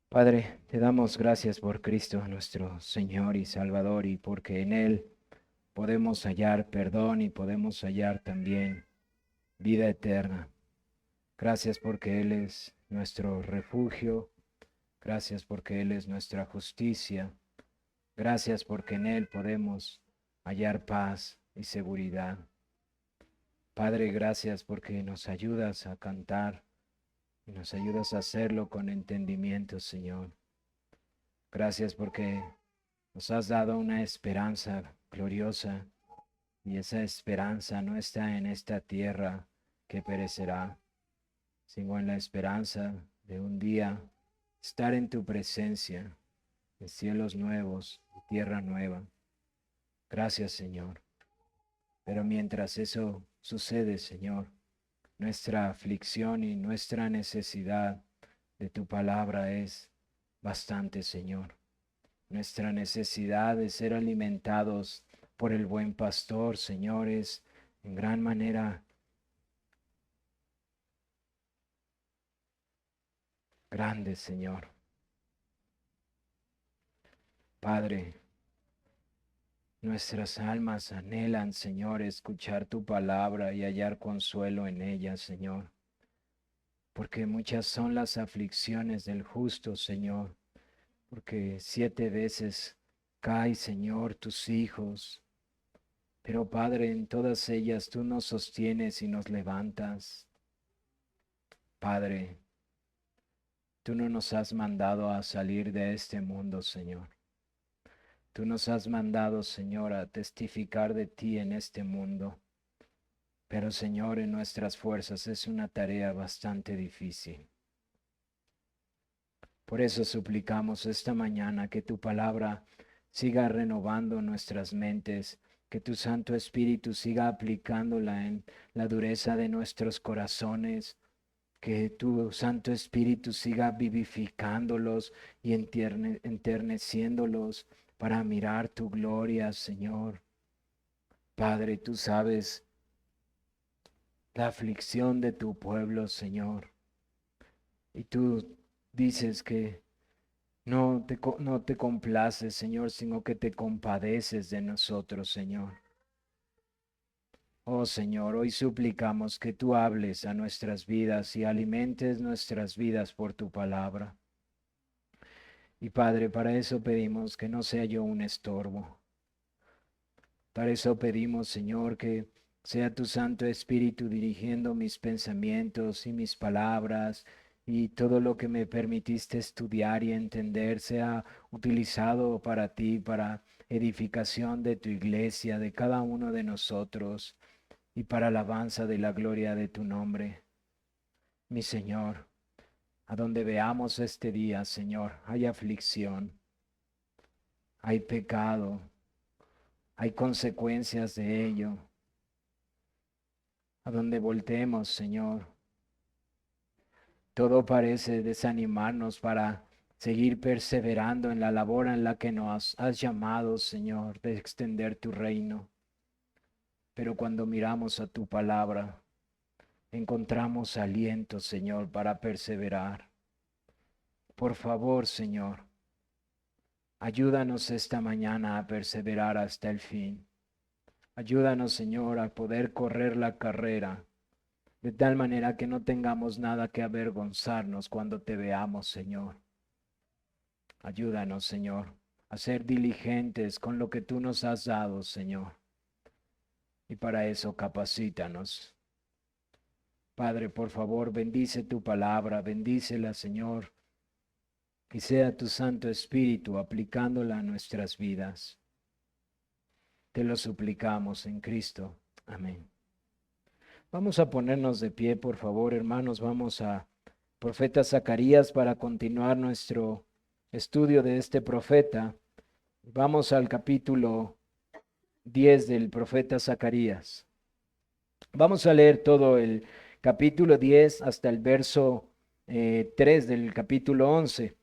Padre, te damos gracias por Cristo, nuestro Señor y Salvador, y porque en Él podemos hallar perdón y podemos hallar también vida eterna. Gracias porque Él es nuestro refugio, gracias porque Él es nuestra justicia, gracias porque en Él podemos hallar paz y seguridad. Padre, gracias porque nos ayudas a cantar y nos ayudas a hacerlo con entendimiento, Señor. Gracias porque nos has dado una esperanza gloriosa y esa esperanza no está en esta tierra que perecerá, sino en la esperanza de un día estar en tu presencia, en cielos nuevos, tierra nueva. Gracias, Señor. Pero mientras eso sucede, Señor, nuestra aflicción y nuestra necesidad de tu palabra es bastante, Señor. Nuestra necesidad de ser alimentados por el buen pastor, Señor, es en gran manera grande, Señor. Padre, nuestras almas anhelan, Señor, escuchar tu palabra y hallar consuelo en ella, Señor. Porque muchas son las aflicciones del justo, Señor. Porque 7 veces cae, Señor, tus hijos. Pero Padre, en todas ellas tú nos sostienes y nos levantas. Padre, tú no nos has mandado a salir de este mundo, Señor. Tú nos has mandado, Señor, a testificar de ti en este mundo. Pero, Señor, en nuestras fuerzas es una tarea bastante difícil. Por eso suplicamos esta mañana que tu palabra siga renovando nuestras mentes, que tu Santo Espíritu siga aplicándola en la dureza de nuestros corazones, que tu Santo Espíritu siga vivificándolos y enterneciéndolos para mirar tu gloria, Señor. Padre, tú sabes la aflicción de tu pueblo, Señor. Y tú dices que no te complaces, Señor, sino que te compadeces de nosotros, Señor. Oh Señor, hoy suplicamos que tú hables a nuestras vidas y alimentes nuestras vidas por tu palabra. Y Padre, para eso pedimos que no sea yo un estorbo. Para eso pedimos, Señor, que sea tu Santo Espíritu dirigiendo mis pensamientos y mis palabras y todo lo que me permitiste estudiar y entender sea utilizado para ti, para edificación de tu iglesia, de cada uno de nosotros y para alabanza de la gloria de tu nombre. Mi Señor, a donde veamos este día, Señor, hay aflicción, hay pecado, hay consecuencias de ello. A donde volteemos, Señor, todo parece desanimarnos para seguir perseverando en la labor en la que nos has llamado, Señor, de extender tu reino. Pero cuando miramos a tu palabra, encontramos aliento, Señor, para perseverar. Por favor, Señor, ayúdanos esta mañana a perseverar hasta el fin. Ayúdanos, Señor, a poder correr la carrera de tal manera que no tengamos nada que avergonzarnos cuando te veamos, Señor. Ayúdanos, Señor, a ser diligentes con lo que tú nos has dado, Señor. Y para eso capacítanos. Padre, por favor, bendice tu palabra, bendícela, Señor, y sea tu Santo Espíritu aplicándola a nuestras vidas. Te lo suplicamos en Cristo. Amén. Vamos a ponernos de pie, por favor, hermanos. Vamos a profeta Zacarías para continuar nuestro estudio de este profeta. Vamos al capítulo 10 del profeta Zacarías. Vamos a leer todo el capítulo 10 hasta el verso 3 del capítulo 11.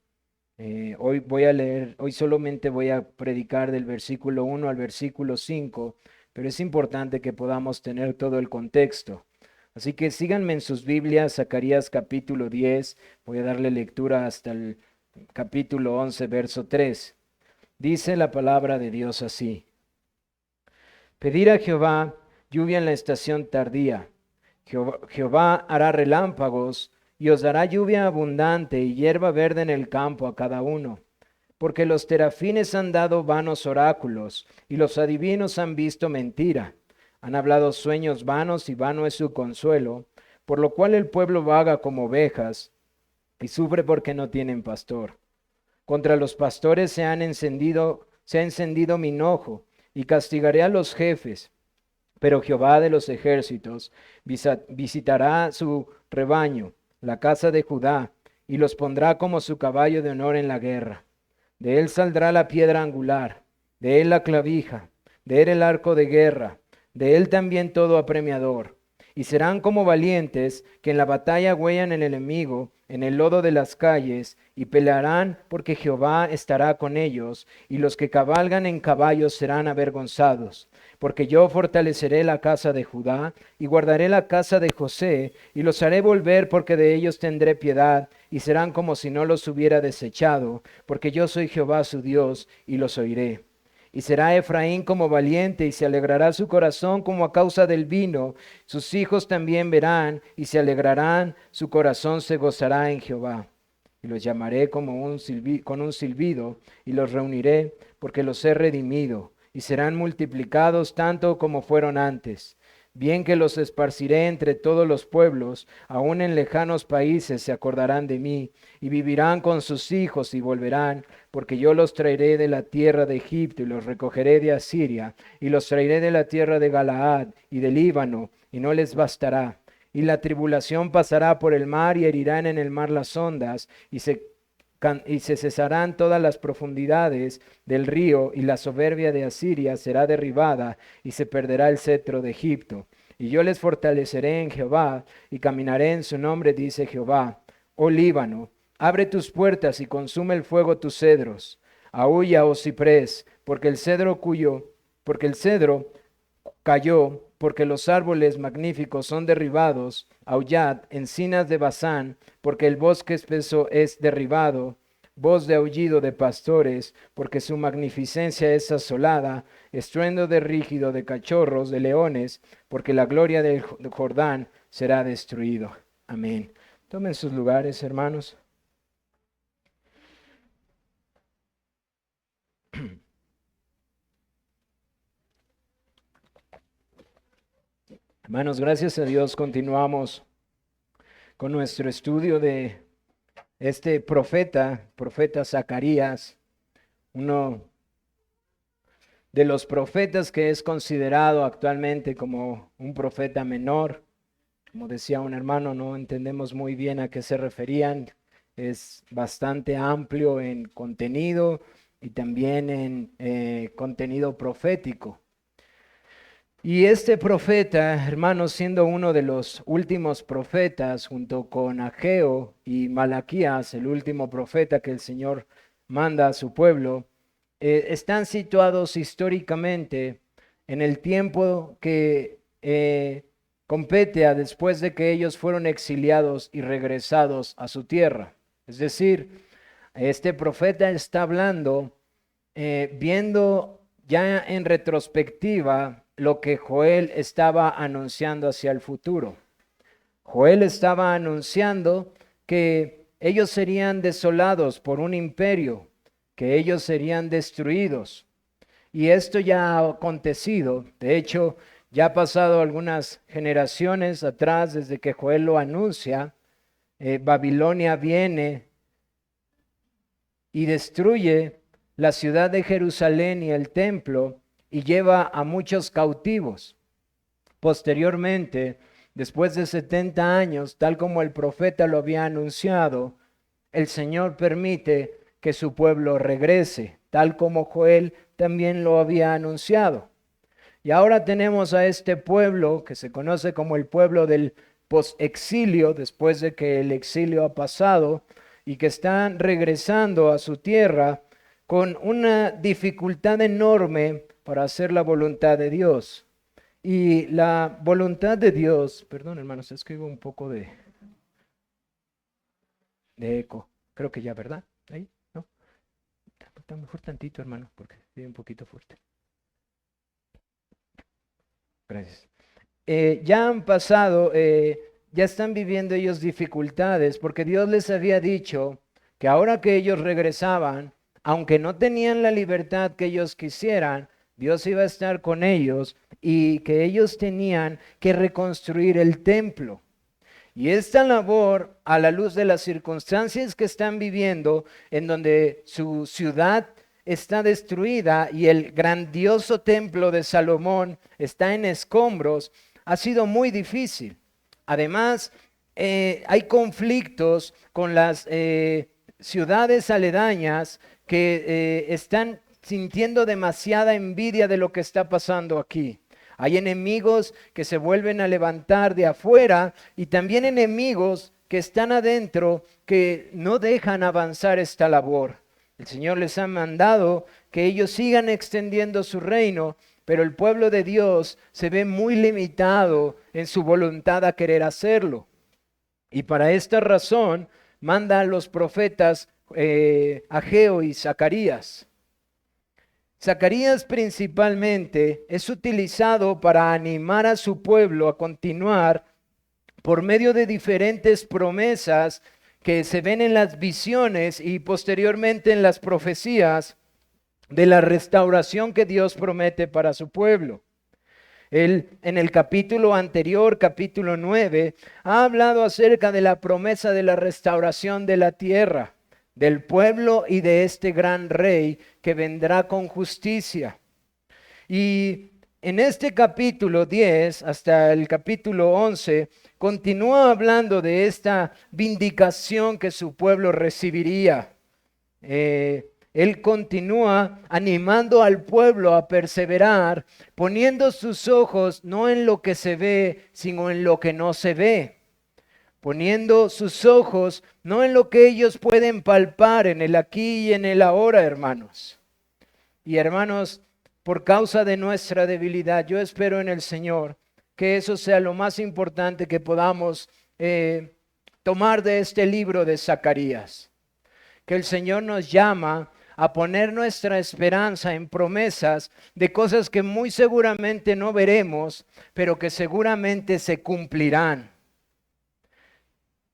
Hoy voy a leer, hoy solamente voy a predicar del versículo 1 al versículo 5, pero es importante que podamos tener todo el contexto. Así que síganme en sus Biblias, Zacarías capítulo 10, voy a darle lectura hasta el capítulo 11, verso 3. Dice la palabra de Dios así: Pedir a Jehová lluvia en la estación tardía. Jehová hará relámpagos y os dará lluvia abundante y hierba verde en el campo a cada uno. Porque los terafines han dado vanos oráculos y los adivinos han visto mentira. Han hablado sueños vanos y vano es su consuelo, por lo cual el pueblo vaga como ovejas y sufre porque no tienen pastor. Contra los pastores se ha encendido mi enojo, y castigaré a los jefes. Pero Jehová de los ejércitos visitará su rebaño, la casa de Judá, y los pondrá como su caballo de honor en la guerra. De él saldrá la piedra angular, de él la clavija, de él el arco de guerra, de él también todo apremiador. Y serán como valientes que en la batalla huellan el enemigo en el lodo de las calles, y pelearán porque Jehová estará con ellos, y los que cabalgan en caballos serán avergonzados. Porque yo fortaleceré la casa de Judá, y guardaré la casa de José, y los haré volver porque de ellos tendré piedad, y serán como si no los hubiera desechado, porque yo soy Jehová su Dios, y los oiré. Y será Efraín como valiente, y se alegrará su corazón como a causa del vino. Sus hijos también verán, y se alegrarán, su corazón se gozará en Jehová. Y los llamaré como con un silbido, y los reuniré, porque los he redimido, y serán multiplicados tanto como fueron antes. Bien que los esparciré entre todos los pueblos, aun en lejanos países se acordarán de mí, y vivirán con sus hijos y volverán, porque yo los traeré de la tierra de Egipto y los recogeré de Asiria, y los traeré de la tierra de Galaad y del Líbano, y no les bastará. Y la tribulación pasará por el mar y herirán en el mar las ondas, y se cesarán todas las profundidades del río, y la soberbia de Asiria será derribada, y se perderá el cetro de Egipto. Y yo les fortaleceré en Jehová, y caminaré en su nombre, dice Jehová. Oh Líbano, abre tus puertas y consume el fuego tus cedros. Aúlla, oh ciprés, porque el cedro cayó, porque los árboles magníficos son derribados. Aullad, encinas de Basán, porque el bosque espeso es derribado. Voz de aullido de pastores, porque su magnificencia es asolada. Estruendo de rígido de cachorros, de leones, porque la gloria del Jordán será destruido. Amén. Tomen sus lugares, hermanos. Hermanos, gracias a Dios continuamos con nuestro estudio de este profeta Zacarías, uno de los profetas que es considerado actualmente como un profeta menor. Como decía un hermano, no entendemos muy bien a qué se referían. Es bastante amplio en contenido y también en contenido profético. Y este profeta, hermanos, siendo uno de los últimos profetas, junto con Ageo y Malaquías, el último profeta que el Señor manda a su pueblo, están situados históricamente en el tiempo que compete a después de que ellos fueron exiliados y regresados a su tierra. Es decir, este profeta está hablando, viendo ya en retrospectiva lo que Joel estaba anunciando hacia el futuro. Joel estaba anunciando que ellos serían desolados por un imperio, que ellos serían destruidos. Y esto ya ha acontecido. De hecho, ya ha pasado algunas generaciones atrás desde que Joel lo anuncia. Babilonia viene y destruye la ciudad de Jerusalén y el templo y lleva a muchos cautivos. Posteriormente, después de 70 años, tal como el profeta lo había anunciado, el Señor permite que su pueblo regrese, tal como Joel también lo había anunciado. Y ahora tenemos a este pueblo que se conoce como el pueblo del posexilio, después de que el exilio ha pasado, y que están regresando a su tierra con una dificultad enorme para hacer la voluntad de Dios. Y la voluntad de Dios, perdón hermanos, es que hubo un poco de eco, creo que ya, ¿verdad? Ahí, ¿no? Está mejor tantito, hermano, porque estoy un poquito fuerte. Gracias. Ya han pasado, ya están viviendo ellos dificultades, porque Dios les había dicho que ahora que ellos regresaban, aunque no tenían la libertad que ellos quisieran, Dios iba a estar con ellos y que ellos tenían que reconstruir el templo. Y esta labor, a la luz de las circunstancias que están viviendo, en donde su ciudad está destruida y el grandioso templo de Salomón está en escombros, ha sido muy difícil. Además, hay conflictos con las ciudades aledañas que están sintiendo demasiada envidia de lo que está pasando aquí. Hay enemigos que se vuelven a levantar de afuera y también enemigos que están adentro que no dejan avanzar esta labor. El Señor les ha mandado que ellos sigan extendiendo su reino, pero el pueblo de Dios se ve muy limitado en su voluntad a querer hacerlo. Y para esta razón manda a los profetas Ageo y Zacarías. Zacarías principalmente es utilizado para animar a su pueblo a continuar por medio de diferentes promesas que se ven en las visiones y posteriormente en las profecías de la restauración que Dios promete para su pueblo. Él en el capítulo anterior, capítulo 9, ha hablado acerca de la promesa de la restauración de la tierra, del pueblo y de este gran rey que vendrá con justicia. Y en este capítulo 10 hasta el capítulo 11 continúa hablando de esta vindicación que su pueblo recibiría. Él continúa animando al pueblo a perseverar, poniendo sus ojos no en lo que se ve, sino en lo que no se ve. Poniendo sus ojos no en lo que ellos pueden palpar, en el aquí y en el ahora, hermanos. Y hermanos, por causa de nuestra debilidad, yo espero en el Señor que eso sea lo más importante que podamos tomar de este libro de Zacarías. Que el Señor nos llama a poner nuestra esperanza en promesas de cosas que muy seguramente no veremos, pero que seguramente se cumplirán.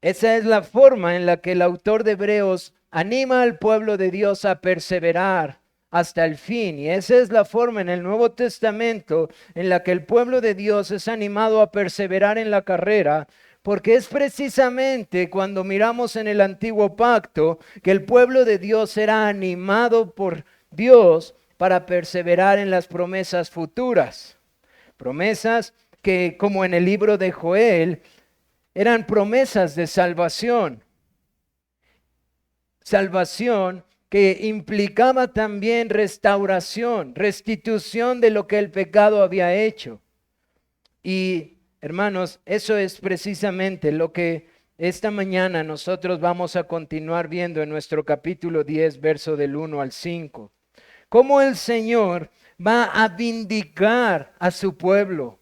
Esa es la forma en la que el autor de Hebreos anima al pueblo de Dios a perseverar hasta el fin. Y esa es la forma en el Nuevo Testamento en la que el pueblo de Dios es animado a perseverar en la carrera, porque es precisamente cuando miramos en el Antiguo Pacto que el pueblo de Dios era animado por Dios para perseverar en las promesas futuras. Promesas que, como en el libro de Joel, eran promesas de salvación. Salvación que implicaba también restauración, restitución de lo que el pecado había hecho. Y hermanos, eso es precisamente lo que esta mañana nosotros vamos a continuar viendo en nuestro capítulo 10, verso del 1 al 5. Cómo el Señor va a vindicar a su pueblo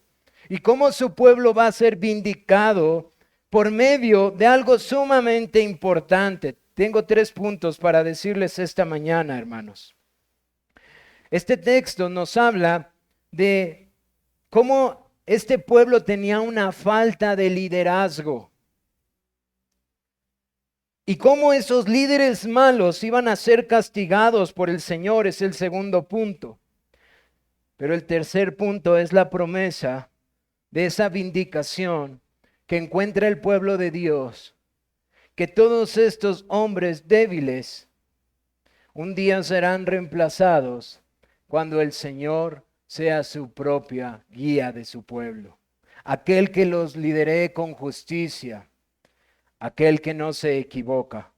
y cómo su pueblo va a ser vindicado por medio de algo sumamente importante. Tengo 3 puntos para decirles esta mañana, hermanos. Este texto nos habla de cómo este pueblo tenía una falta de liderazgo y cómo esos líderes malos iban a ser castigados por el Señor, es el segundo punto. Pero el tercer punto es la promesa de esa vindicación que encuentra el pueblo de Dios, que todos estos hombres débiles un día serán reemplazados cuando el Señor sea su propia guía de su pueblo, aquel que los lidere con justicia, aquel que no se equivoca.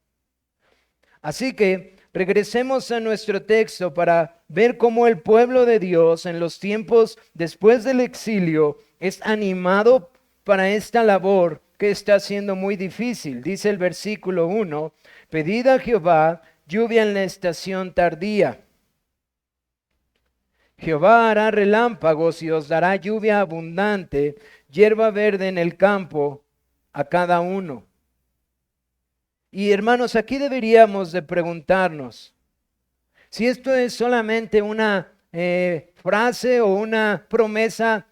Así que regresemos a nuestro texto para ver cómo el pueblo de Dios en los tiempos después del exilio es animado para esta labor que está siendo muy difícil. Dice el versículo 1, pedid a Jehová lluvia en la estación tardía. Jehová hará relámpagos y os dará lluvia abundante, hierba verde en el campo a cada uno. Y hermanos, aquí deberíamos de preguntarnos si esto es solamente una frase o una promesa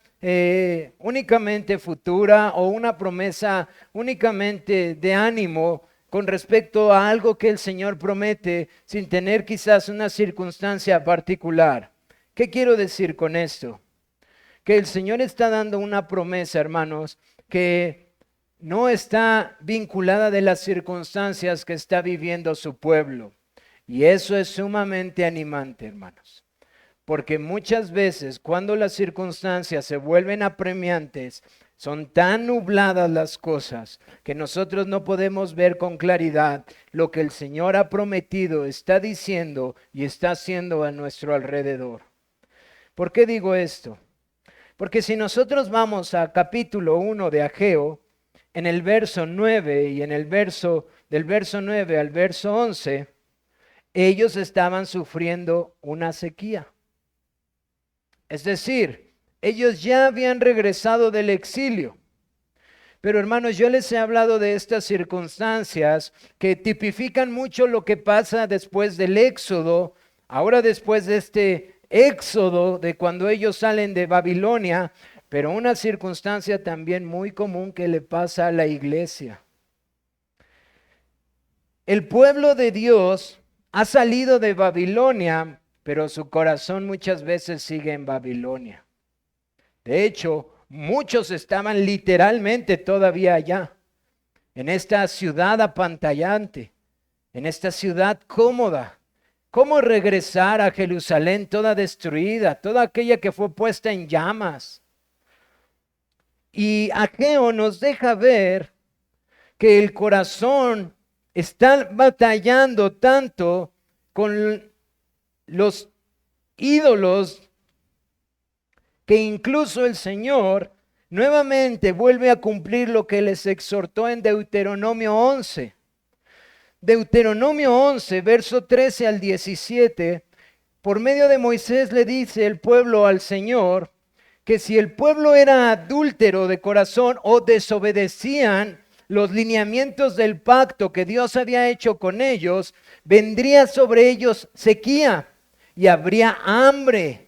únicamente futura o una promesa únicamente de ánimo con respecto a algo que el Señor promete sin tener quizás una circunstancia particular. ¿Qué quiero decir con esto? Que el Señor está dando una promesa, hermanos, que no está vinculada de las circunstancias que está viviendo su pueblo. Y eso es sumamente animante, hermanos. Porque muchas veces cuando las circunstancias se vuelven apremiantes, son tan nubladas las cosas que nosotros no podemos ver con claridad lo que el Señor ha prometido, está diciendo y está haciendo a nuestro alrededor. ¿Por qué digo esto? Porque si nosotros vamos a capítulo 1 de Ageo, en el verso 9 y en el verso del verso 9 al verso 11, ellos estaban sufriendo una sequía. Es decir, ellos ya habían regresado del exilio. Pero hermanos, yo les he hablado de estas circunstancias que tipifican mucho lo que pasa después del éxodo. Ahora después de este éxodo de cuando ellos salen de Babilonia, pero una circunstancia también muy común que le pasa a la iglesia. El pueblo de Dios ha salido de Babilonia, pero su corazón muchas veces sigue en Babilonia. De hecho, muchos estaban literalmente todavía allá, en esta ciudad apantallante, en esta ciudad cómoda. ¿Cómo regresar a Jerusalén toda destruida, toda aquella que fue puesta en llamas? Y Ageo nos deja ver que el corazón está batallando tanto con los ídolos que incluso el Señor nuevamente vuelve a cumplir lo que les exhortó en Deuteronomio 11. Deuteronomio 11, verso 13 al 17, por medio de Moisés le dice el pueblo al Señor que si el pueblo era adúltero de corazón o desobedecían los lineamientos del pacto que Dios había hecho con ellos, vendría sobre ellos sequía y habría hambre.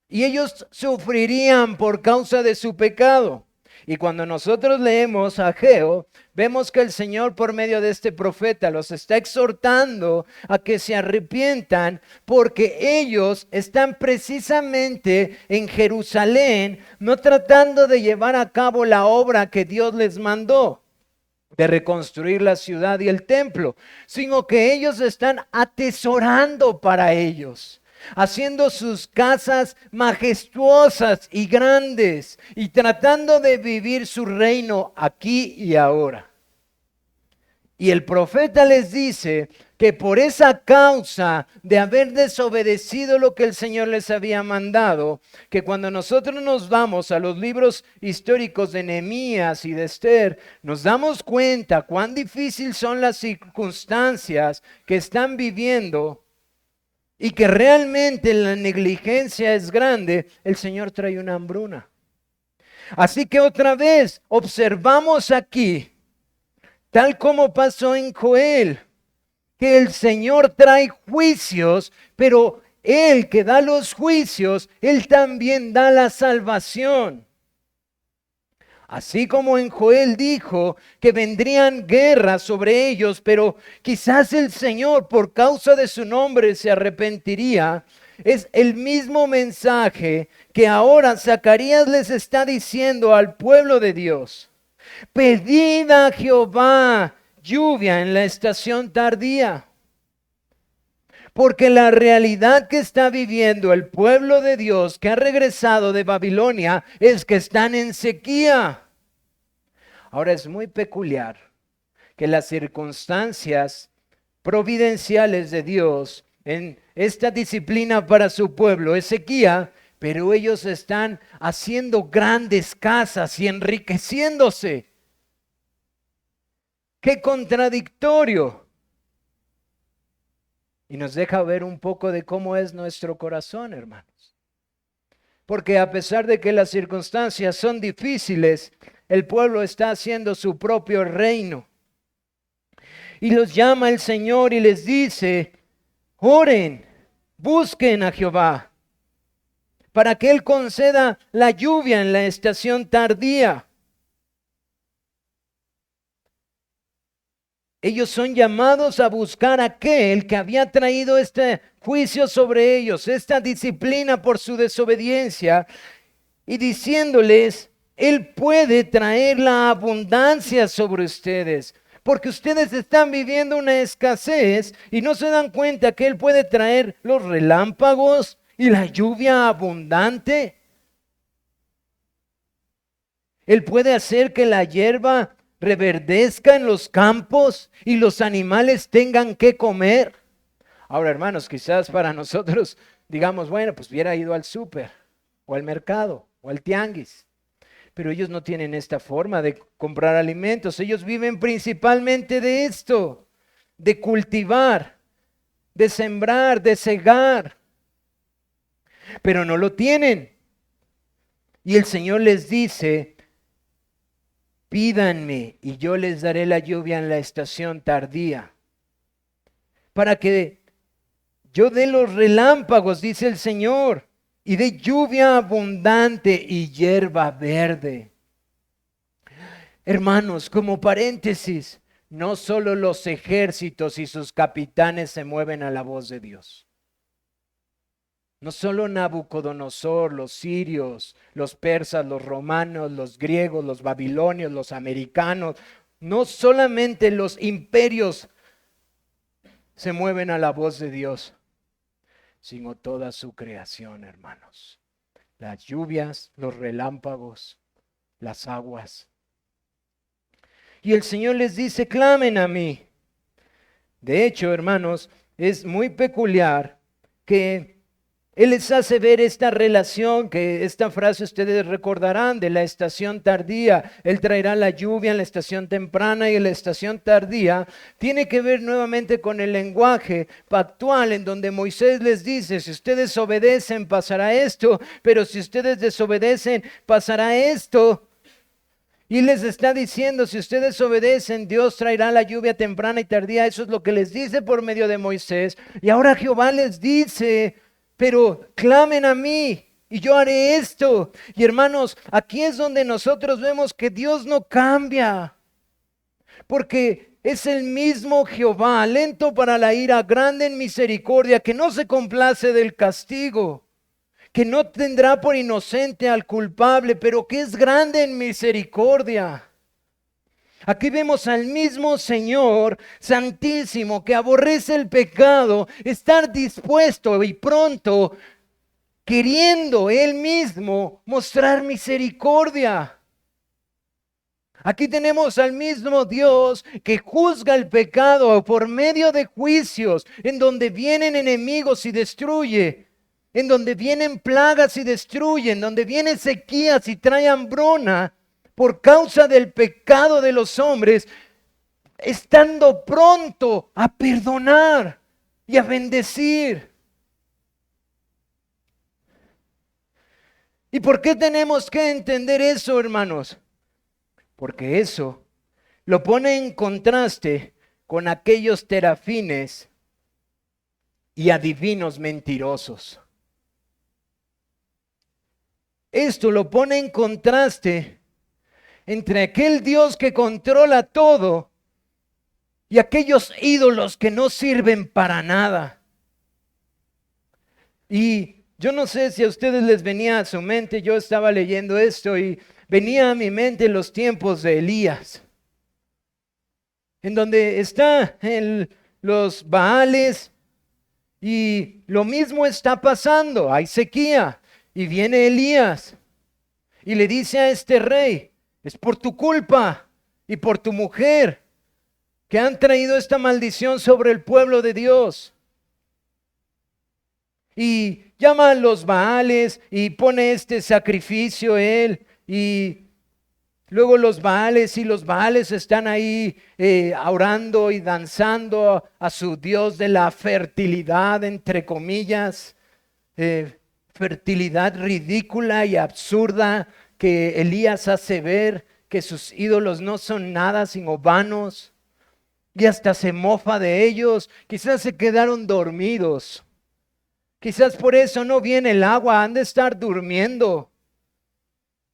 Y ellos sufrirían por causa de su pecado. Y cuando nosotros leemos a Ageo, vemos que el Señor por medio de este profeta los está exhortando a que se arrepientan porque ellos están precisamente en Jerusalén, no tratando de llevar a cabo la obra que Dios les mandó, de reconstruir la ciudad y el templo, sino que ellos están atesorando para ellos, haciendo sus casas majestuosas y grandes y tratando de vivir su reino aquí y ahora. Y el profeta les dice que por esa causa de haber desobedecido lo que el Señor les había mandado, que cuando nosotros nos vamos a los libros históricos de Nehemías y de Esther, nos damos cuenta cuán difícil son las circunstancias que están viviendo y que realmente la negligencia es grande. El Señor trae una hambruna. Así que otra vez observamos aquí, tal como pasó en Joel, que el Señor trae juicios, pero Él que da los juicios, Él también da la salvación. Así como en Joel dijo que vendrían guerras sobre ellos, pero quizás el Señor por causa de su nombre se arrepentiría. Es el mismo mensaje que ahora Zacarías les está diciendo al pueblo de Dios. Pedid a Jehová lluvia en la estación tardía. Porque la realidad que está viviendo el pueblo de Dios que ha regresado de Babilonia es que están en sequía. Ahora es muy peculiar que las circunstancias providenciales de Dios en esta disciplina para su pueblo es sequía, pero ellos están haciendo grandes casas y enriqueciéndose. ¡Qué contradictorio! Y nos deja ver un poco de cómo es nuestro corazón, hermanos. Porque a pesar de que las circunstancias son difíciles, el pueblo está haciendo su propio reino. Y los llama el Señor y les dice, oren, busquen a Jehová, para que Él conceda la lluvia en la estación tardía. Ellos son llamados a buscar a aquel que había traído este juicio sobre ellos, esta disciplina por su desobediencia, y diciéndoles, Él puede traer la abundancia sobre ustedes, porque ustedes están viviendo una escasez y no se dan cuenta que Él puede traer los relámpagos y la lluvia abundante. Él puede hacer que la hierba reverdezca en los campos y los animales tengan que comer. Ahora, hermanos, quizás para nosotros digamos, bueno, pues hubiera ido al súper o al mercado o al tianguis. Pero ellos no tienen esta forma de comprar alimentos. Ellos viven principalmente de esto, de cultivar, de sembrar, de segar. Pero no lo tienen. Y el Señor les dice, pídanme y yo les daré la lluvia en la estación tardía, para que yo dé los relámpagos, dice el Señor, y dé lluvia abundante y hierba verde. Hermanos, como paréntesis, no solo los ejércitos y sus capitanes se mueven a la voz de Dios. No solo Nabucodonosor, los sirios, los persas, los romanos, los griegos, los babilonios, los americanos, no solamente los imperios se mueven a la voz de Dios, sino toda su creación, hermanos. Las lluvias, los relámpagos, las aguas. Y el Señor les dice, clamen a mí. De hecho, hermanos, es muy peculiar que Él les hace ver esta relación, que esta frase ustedes recordarán de la estación tardía. Él traerá la lluvia en la estación temprana y en la estación tardía. Tiene que ver nuevamente con el lenguaje pactual en donde Moisés les dice, si ustedes obedecen pasará esto, pero si ustedes desobedecen pasará esto. Y les está diciendo, si ustedes obedecen, Dios traerá la lluvia temprana y tardía. Eso es lo que les dice por medio de Moisés. Y ahora Jehová les dice, pero clamen a mí y yo haré esto. Y hermanos, aquí es donde nosotros vemos que Dios no cambia. Porque es el mismo Jehová, lento para la ira, grande en misericordia, que no se complace del castigo, que no tendrá por inocente al culpable, pero que es grande en misericordia. Aquí vemos al mismo Señor Santísimo que aborrece el pecado, estar dispuesto y pronto, queriendo Él mismo mostrar misericordia. Aquí tenemos al mismo Dios que juzga el pecado por medio de juicios, en donde vienen enemigos y destruye, en donde vienen plagas y destruyen, donde vienen sequías y trae hambruna por causa del pecado de los hombres, estando pronto a perdonar y a bendecir. ¿Y por qué tenemos que entender eso, hermanos? Porque eso lo pone en contraste con aquellos terafines y adivinos mentirosos. Esto lo pone en contraste entre aquel Dios que controla todo y aquellos ídolos que no sirven para nada. Y yo no sé si a ustedes les venía a su mente, yo estaba leyendo esto y venía a mi mente los tiempos de Elías, en donde están los Baales y lo mismo está pasando, hay sequía y viene Elías y le dice a este rey, es por tu culpa y por tu mujer que han traído esta maldición sobre el pueblo de Dios. Y llama a los Baales y pone este sacrificio él. Y luego los Baales están ahí orando y danzando a su Dios de la fertilidad, entre comillas. Fertilidad ridícula y absurda que Elías hace ver que sus ídolos no son nada sino vanos. y hasta se mofa de ellos. Quizás se quedaron dormidos. Quizás por eso no viene el agua, han de estar durmiendo.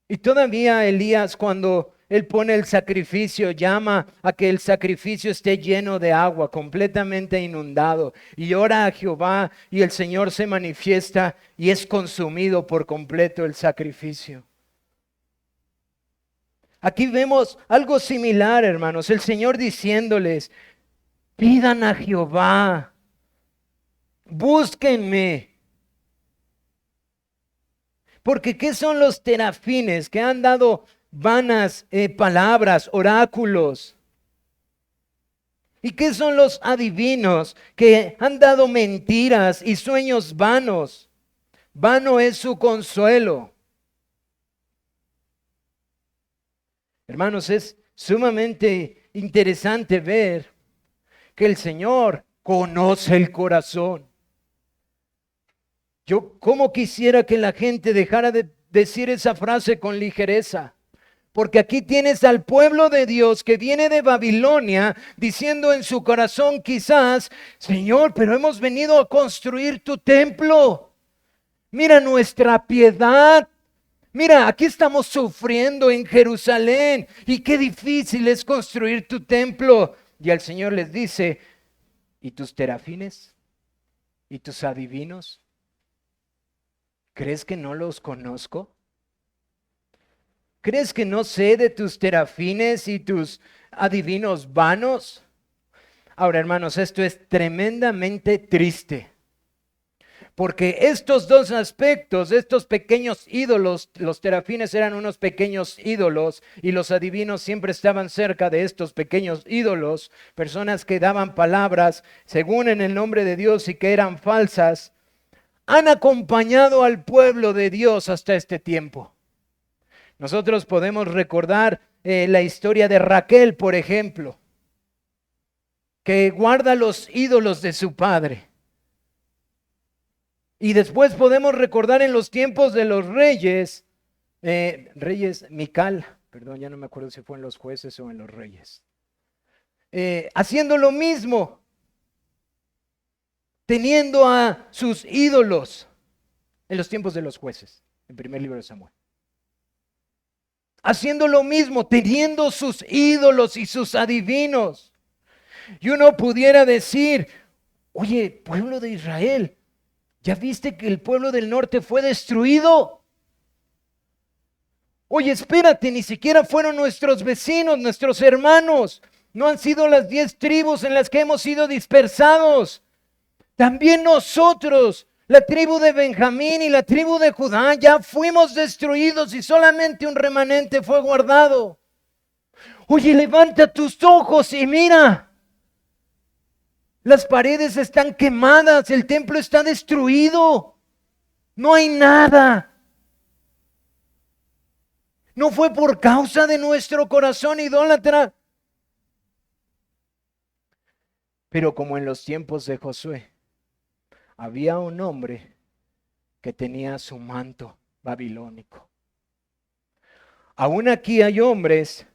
Y todavía Elías, cuando él pone el sacrificio, llama a que el sacrificio esté lleno de agua, completamente inundado. Y ora a Jehová y el Señor se manifiesta y es consumido por completo el sacrificio. Aquí vemos algo similar, hermanos. El Señor diciéndoles, pidan a Jehová, búsquenme. Porque ¿qué son los terafines que han dado vanas palabras, oráculos? ¿Y qué son los adivinos que han dado mentiras y sueños vanos? Vano es su consuelo. Hermanos, es sumamente interesante ver que el Señor conoce el corazón. Yo cómo quisiera que la gente dejara de decir esa frase con ligereza. Porque aquí tienes al pueblo de Dios que viene de Babilonia diciendo en su corazón quizás, Señor, pero hemos venido a construir tu templo. Mira nuestra piedad. Mira, aquí estamos sufriendo en Jerusalén y qué difícil es construir tu templo. Y el Señor les dice, ¿y tus terafines? ¿Y tus adivinos? ¿Crees que no los conozco? ¿Crees que no sé de tus terafines y tus adivinos vanos? Ahora, hermanos, esto es tremendamente triste. Porque estos dos aspectos, estos pequeños ídolos, los terafines eran unos pequeños ídolos y los adivinos siempre estaban cerca de estos pequeños ídolos, personas que daban palabras según en el nombre de Dios y que eran falsas, han acompañado al pueblo de Dios hasta este tiempo. Nosotros podemos recordar la historia de Raquel, por ejemplo, que guarda los ídolos de su padre. Y después podemos recordar en los tiempos de los reyes, Mical, perdón, ya no me acuerdo si fue en los jueces o en los reyes, haciendo lo mismo, teniendo a sus ídolos en los tiempos de los jueces, en primer libro de Samuel. Haciendo lo mismo, teniendo sus ídolos y sus adivinos. Y uno pudiera decir, oye, pueblo de Israel, ¿ya viste que el pueblo del norte fue destruido? Oye, espérate, ni siquiera fueron nuestros vecinos, nuestros hermanos. No han sido las 10 tribus en las que hemos sido dispersados. También nosotros, la tribu de Benjamín y la tribu de Judá, ya fuimos destruidos y solamente un remanente fue guardado. Oye, levanta tus ojos y mira. Las paredes están quemadas, el templo está destruido. No hay nada. No fue por causa de nuestro corazón idólatra. Pero como en los tiempos de Josué, había un hombre que tenía su manto babilónico. Aún aquí hay hombres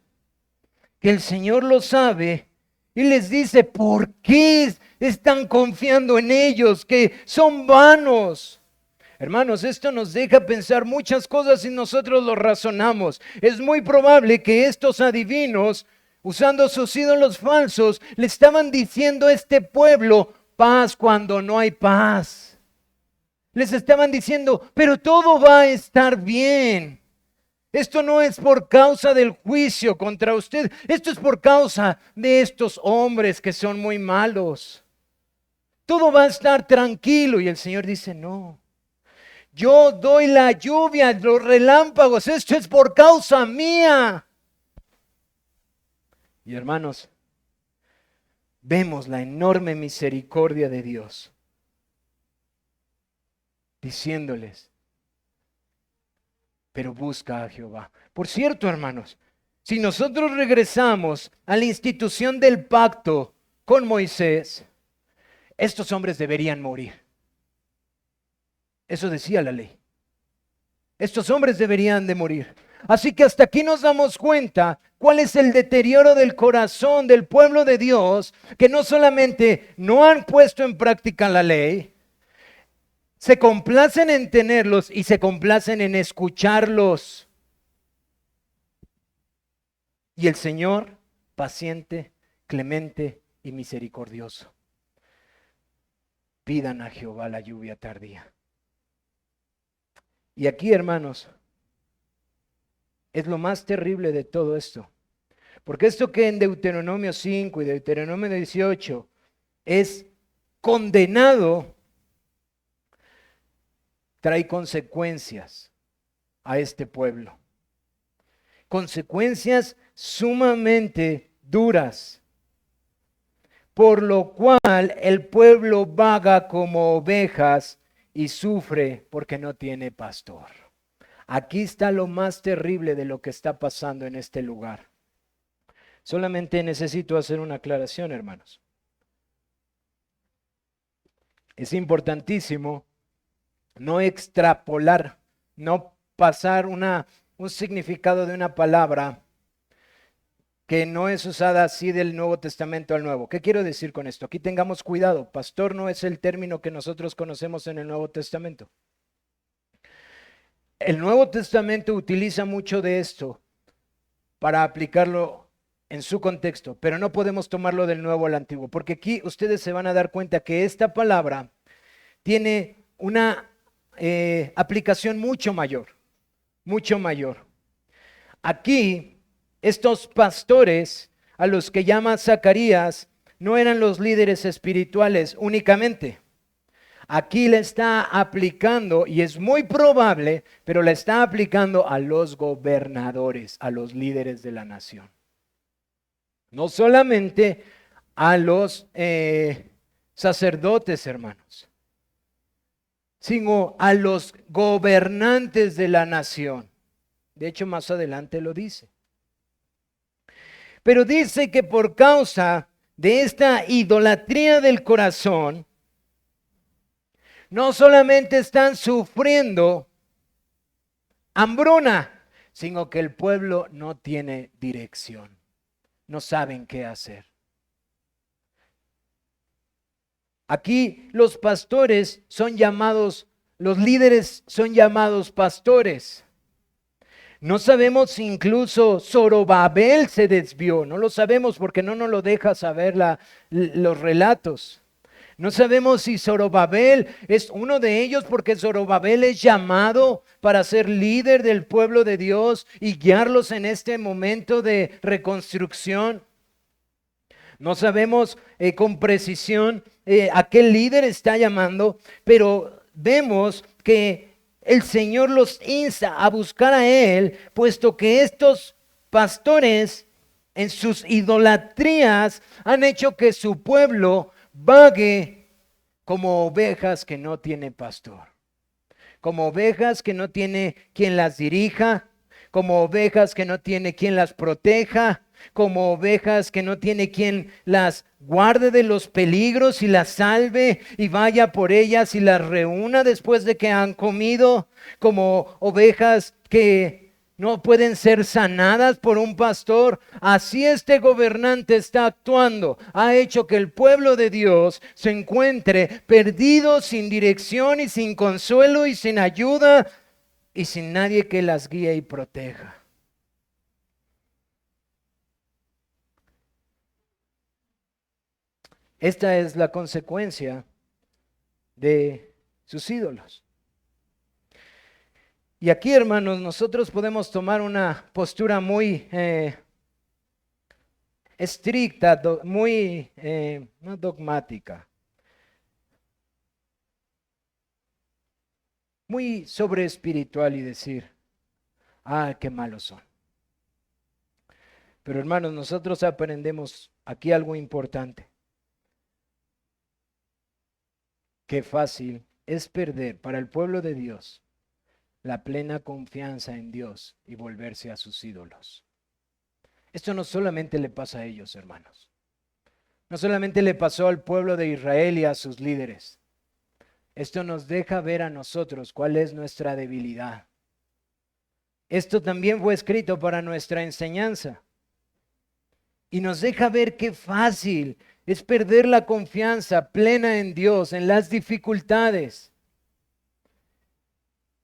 que el Señor lo sabe y les dice, ¿por qué están confiando en ellos que son vanos? Hermanos, esto nos deja pensar muchas cosas y nosotros lo razonamos. Es muy probable que estos adivinos, usando sus ídolos falsos, le estaban diciendo a este pueblo paz cuando no hay paz. Les estaban diciendo, pero todo va a estar bien. Esto no es por causa del juicio contra usted, esto es por causa de estos hombres que son muy malos. Todo va a estar tranquilo. Y el Señor dice, no. Yo doy la lluvia, los relámpagos, esto es por causa mía. Y hermanos, vemos la enorme misericordia de Dios, diciéndoles, pero busca a Jehová. Por cierto, hermanos, si nosotros regresamos a la institución del pacto con Moisés, estos hombres deberían morir. Eso decía la ley. Estos hombres deberían de morir. Así que hasta aquí nos damos cuenta cuál es el deterioro del corazón del pueblo de Dios, que no solamente no han puesto en práctica la ley, se complacen en tenerlos y se complacen en escucharlos. Y el Señor, paciente, clemente y misericordioso. Pidan a Jehová la lluvia tardía. Y aquí, hermanos, es lo más terrible de todo esto. Porque esto que en Deuteronomio 5 y Deuteronomio 18 es condenado, trae consecuencias a este pueblo. Consecuencias sumamente duras. Por lo cual el pueblo vaga como ovejas y sufre porque no tiene pastor. Aquí está lo más terrible de lo que está pasando en este lugar. Solamente necesito hacer una aclaración, hermanos. Es importantísimo no extrapolar, no pasar un significado de una palabra que no es usada así del Nuevo Testamento al Nuevo. ¿Qué quiero decir con esto? Aquí tengamos cuidado. Pastor no es el término que nosotros conocemos en el Nuevo Testamento. El Nuevo Testamento utiliza mucho de esto para aplicarlo en su contexto, pero no podemos tomarlo del Nuevo al Antiguo, porque aquí ustedes se van a dar cuenta que esta palabra tiene una aplicación mucho mayor, mucho mayor. Aquí, estos pastores a los que llama Zacarías no eran los líderes espirituales únicamente. Aquí le está aplicando, y es muy probable, pero le está aplicando a los gobernadores, a los líderes de la nación. No solamente a los sacerdotes, hermanos, sino a los gobernantes de la nación. De hecho, más adelante lo dice. Pero dice que por causa de esta idolatría del corazón, no solamente están sufriendo hambruna, sino que el pueblo no tiene dirección. No saben qué hacer. Aquí los pastores son llamados, los líderes son llamados pastores. No sabemos si incluso Zorobabel se desvió. No lo sabemos porque no nos lo deja saber los relatos. No sabemos si Zorobabel es uno de ellos, porque Zorobabel es llamado para ser líder del pueblo de Dios y guiarlos en este momento de reconstrucción. No sabemos con precisión a qué líder está llamando, pero vemos que el Señor los insta a buscar a Él, puesto que estos pastores en sus idolatrías han hecho que su pueblo vague como ovejas que no tiene pastor, como ovejas que no tiene quien las dirija, como ovejas que no tiene quien las proteja, como ovejas que no tiene quien las guarde de los peligros y las salve y vaya por ellas y las reúna después de que han comido, como ovejas que no pueden ser sanadas por un pastor. Así este gobernante está actuando. Ha hecho que el pueblo de Dios se encuentre perdido, sin dirección y sin consuelo y sin ayuda y sin nadie que las guíe y proteja. Esta es la consecuencia de sus ídolos. Y aquí, hermanos, nosotros podemos tomar una postura muy estricta, muy no dogmática, muy sobre espiritual y decir, qué malos son. Pero hermanos, nosotros aprendemos aquí algo importante. Qué fácil es perder para el pueblo de Dios la plena confianza en Dios y volverse a sus ídolos. Esto no solamente le pasa a ellos, hermanos. No solamente le pasó al pueblo de Israel y a sus líderes. Esto nos deja ver a nosotros cuál es nuestra debilidad. Esto también fue escrito para nuestra enseñanza. Y nos deja ver qué fácil es perder la confianza plena en Dios en las dificultades.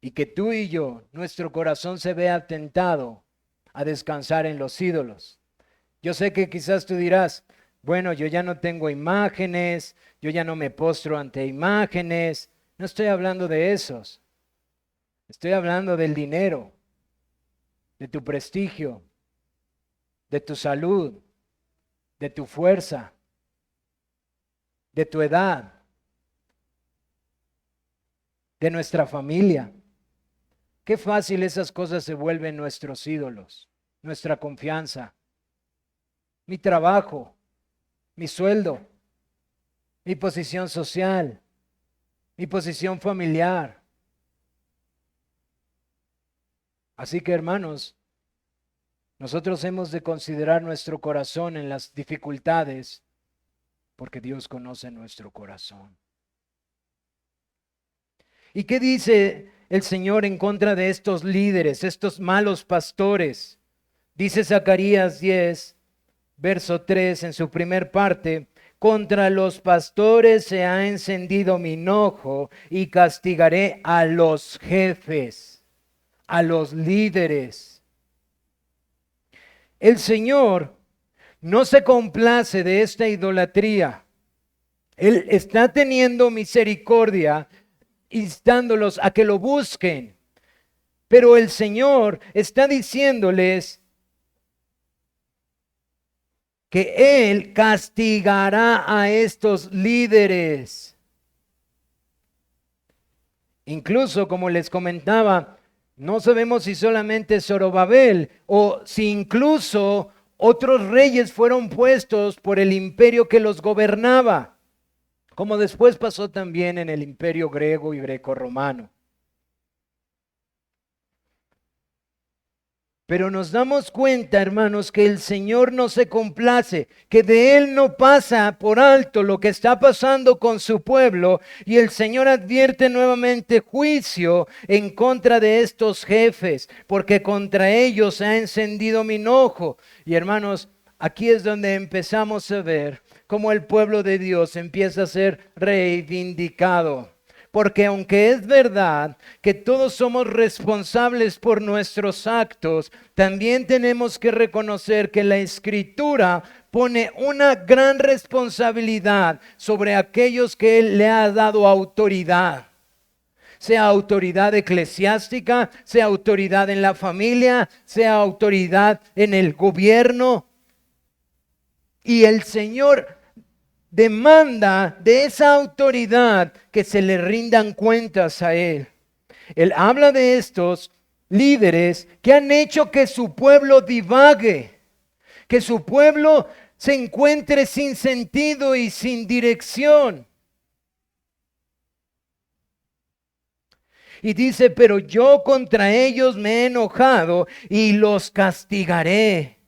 Y que tú y yo, nuestro corazón se vea tentado a descansar en los ídolos. Yo sé que quizás tú dirás, bueno, yo ya no tengo imágenes, yo ya no me postro ante imágenes. No estoy hablando de esos. Estoy hablando del dinero, de tu prestigio, de tu salud, de tu fuerza, de tu edad, de nuestra familia. Qué fácil esas cosas se vuelven nuestros ídolos, nuestra confianza, mi trabajo, mi sueldo, mi posición social, mi posición familiar. Así que, hermanos, nosotros hemos de considerar nuestro corazón en las dificultades, porque Dios conoce nuestro corazón. ¿Y qué dice el Señor en contra de estos líderes, estos malos pastores? Dice Zacarías 10, verso 3 en su primer parte: contra los pastores se ha encendido mi enojo y castigaré a los jefes, a los líderes. El Señor no se complace de esta idolatría. Él está teniendo misericordia, instándolos a que lo busquen. Pero el Señor está diciéndoles que Él castigará a estos líderes. Incluso, como les comentaba, no sabemos si solamente Zorobabel o si incluso otros reyes fueron puestos por el imperio que los gobernaba, como después pasó también en el imperio griego y grecorromano. Pero nos damos cuenta, hermanos, que el Señor no se complace, que de Él no pasa por alto lo que está pasando con su pueblo, y el Señor advierte nuevamente juicio en contra de estos jefes, porque contra ellos se ha encendido mi enojo. Y hermanos, aquí es donde empezamos a ver cómo el pueblo de Dios empieza a ser reivindicado. Porque aunque es verdad que todos somos responsables por nuestros actos, también tenemos que reconocer que la Escritura pone una gran responsabilidad sobre aquellos que Él le ha dado autoridad. Sea autoridad eclesiástica, sea autoridad en la familia, sea autoridad en el gobierno. Y el Señor demanda de esa autoridad que se le rindan cuentas a Él. Él habla de estos líderes que han hecho que su pueblo divague, que su pueblo se encuentre sin sentido y sin dirección. Y dice, pero yo contra ellos me he enojado y los castigaré.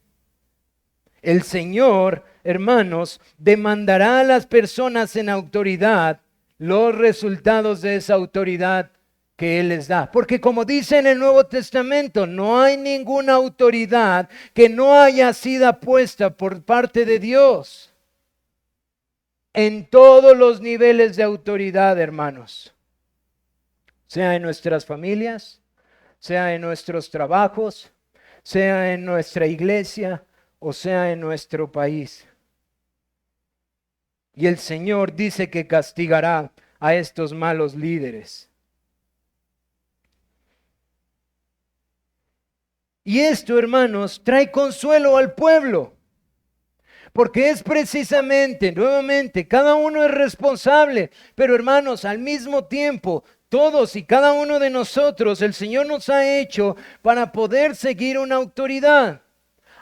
El Señor, hermanos, demandará a las personas en autoridad los resultados de esa autoridad que Él les da. Porque como dice en el Nuevo Testamento, no hay ninguna autoridad que no haya sido puesta por parte de Dios. En todos los niveles de autoridad, hermanos. Sea en nuestras familias, sea en nuestros trabajos, sea en nuestra iglesia, o sea en nuestro país. Y el Señor dice que castigará a estos malos líderes. Y esto, hermanos, trae consuelo al pueblo. Porque es precisamente, nuevamente, cada uno es responsable. Pero hermanos, al mismo tiempo, todos y cada uno de nosotros, el Señor nos ha hecho para poder seguir una autoridad.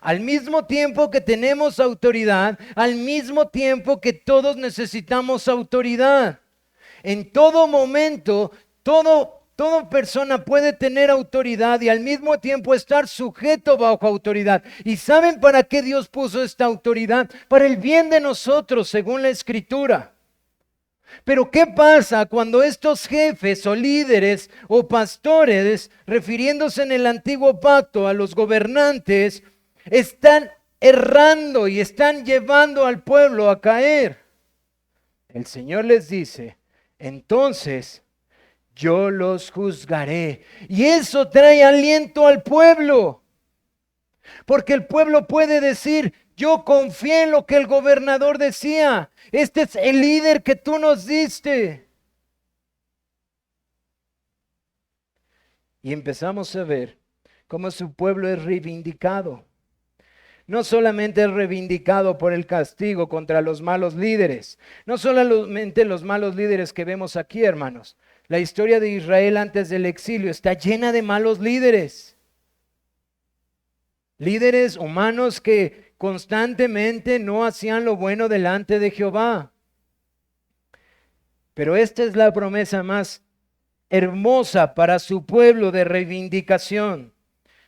Al mismo tiempo que tenemos autoridad, al mismo tiempo que todos necesitamos autoridad. En todo momento, toda persona puede tener autoridad y al mismo tiempo estar sujeto bajo autoridad. ¿Y saben para qué Dios puso esta autoridad? Para el bien de nosotros, según la Escritura. Pero ¿qué pasa cuando estos jefes o líderes o pastores, refiriéndose en el antiguo pacto a los gobernantes, están errando y están llevando al pueblo a caer? El Señor les dice, entonces yo los juzgaré. Y eso trae aliento al pueblo. Porque el pueblo puede decir, yo confié en lo que el gobernador decía. Este es el líder que tú nos diste. Y empezamos a ver cómo su pueblo es reivindicado. No solamente es reivindicado por el castigo contra los malos líderes. No solamente los malos líderes que vemos aquí, hermanos. La historia de Israel antes del exilio está llena de malos líderes. Líderes humanos que constantemente no hacían lo bueno delante de Jehová. Pero esta es la promesa más hermosa para su pueblo de reivindicación.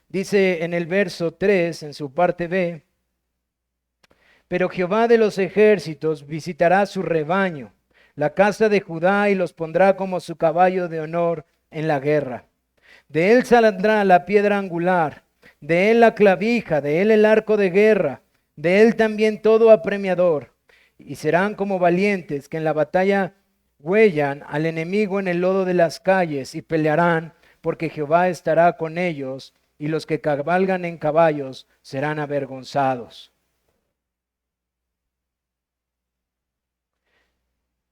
Dice en el verso 3, en su parte B, pero Jehová de los ejércitos visitará su rebaño, la casa de Judá, y los pondrá como su caballo de honor en la guerra. De él saldrá la piedra angular, de él la clavija, de él el arco de guerra, de él también todo apremiador. Y serán como valientes que en la batalla huellan al enemigo en el lodo de las calles y pelearán, porque Jehová estará con ellos, y los que cabalgan en caballos serán avergonzados.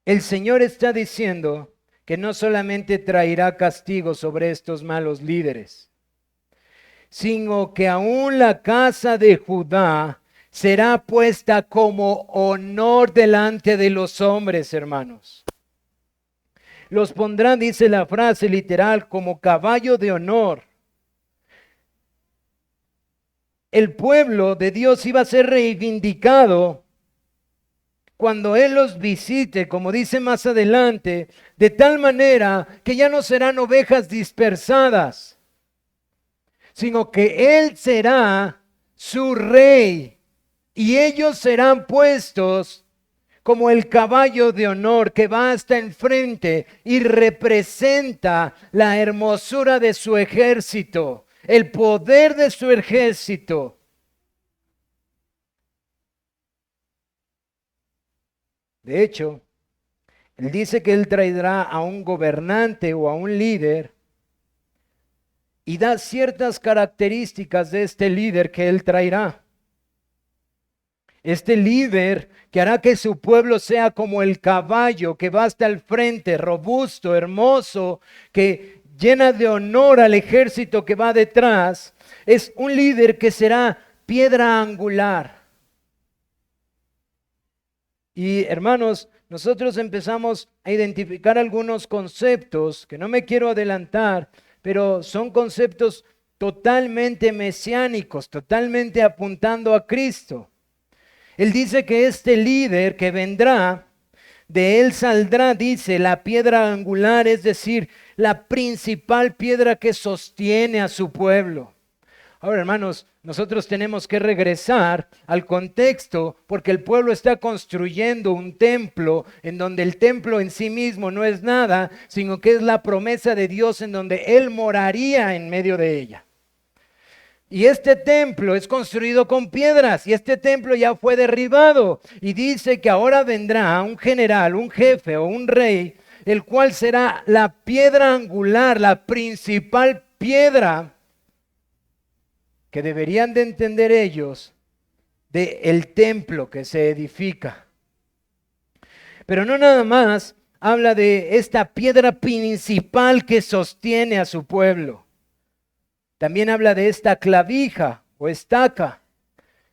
El Señor está diciendo que no solamente traerá castigo sobre estos malos líderes, sino que aún la casa de Judá será puesta como honor delante de los hombres, hermanos. Los pondrá, dice la frase literal, como caballo de honor. El pueblo de Dios iba a ser reivindicado cuando Él los visite, como dice más adelante, de tal manera que ya no serán ovejas dispersadas, sino que Él será su rey y ellos serán puestos como el caballo de honor que va hasta enfrente y representa la hermosura de su ejército, el poder de su ejército. De hecho, Él dice que Él traerá a un gobernante o a un líder y da ciertas características de este líder que Él traerá. Este líder que hará que su pueblo sea como el caballo que va hasta el frente, robusto, hermoso, que llena de honor al ejército que va detrás, es un líder que será piedra angular. Y hermanos, nosotros empezamos a identificar algunos conceptos que no me quiero adelantar, pero son conceptos totalmente mesiánicos, totalmente apuntando a Cristo. Él dice que este líder que vendrá, de él saldrá, dice, la piedra angular, es decir, la principal piedra que sostiene a su pueblo. Ahora, hermanos, nosotros tenemos que regresar al contexto porque el pueblo está construyendo un templo en donde el templo en sí mismo no es nada, sino que es la promesa de Dios en donde Él moraría en medio de ella. Y este templo es construido con piedras y este templo ya fue derribado. Y dice que ahora vendrá un general, un jefe o un rey, el cual será la piedra angular, la principal piedra que deberían de entender ellos del templo que se edifica. Pero no nada más habla de esta piedra principal que sostiene a su pueblo. También habla de esta clavija o estaca.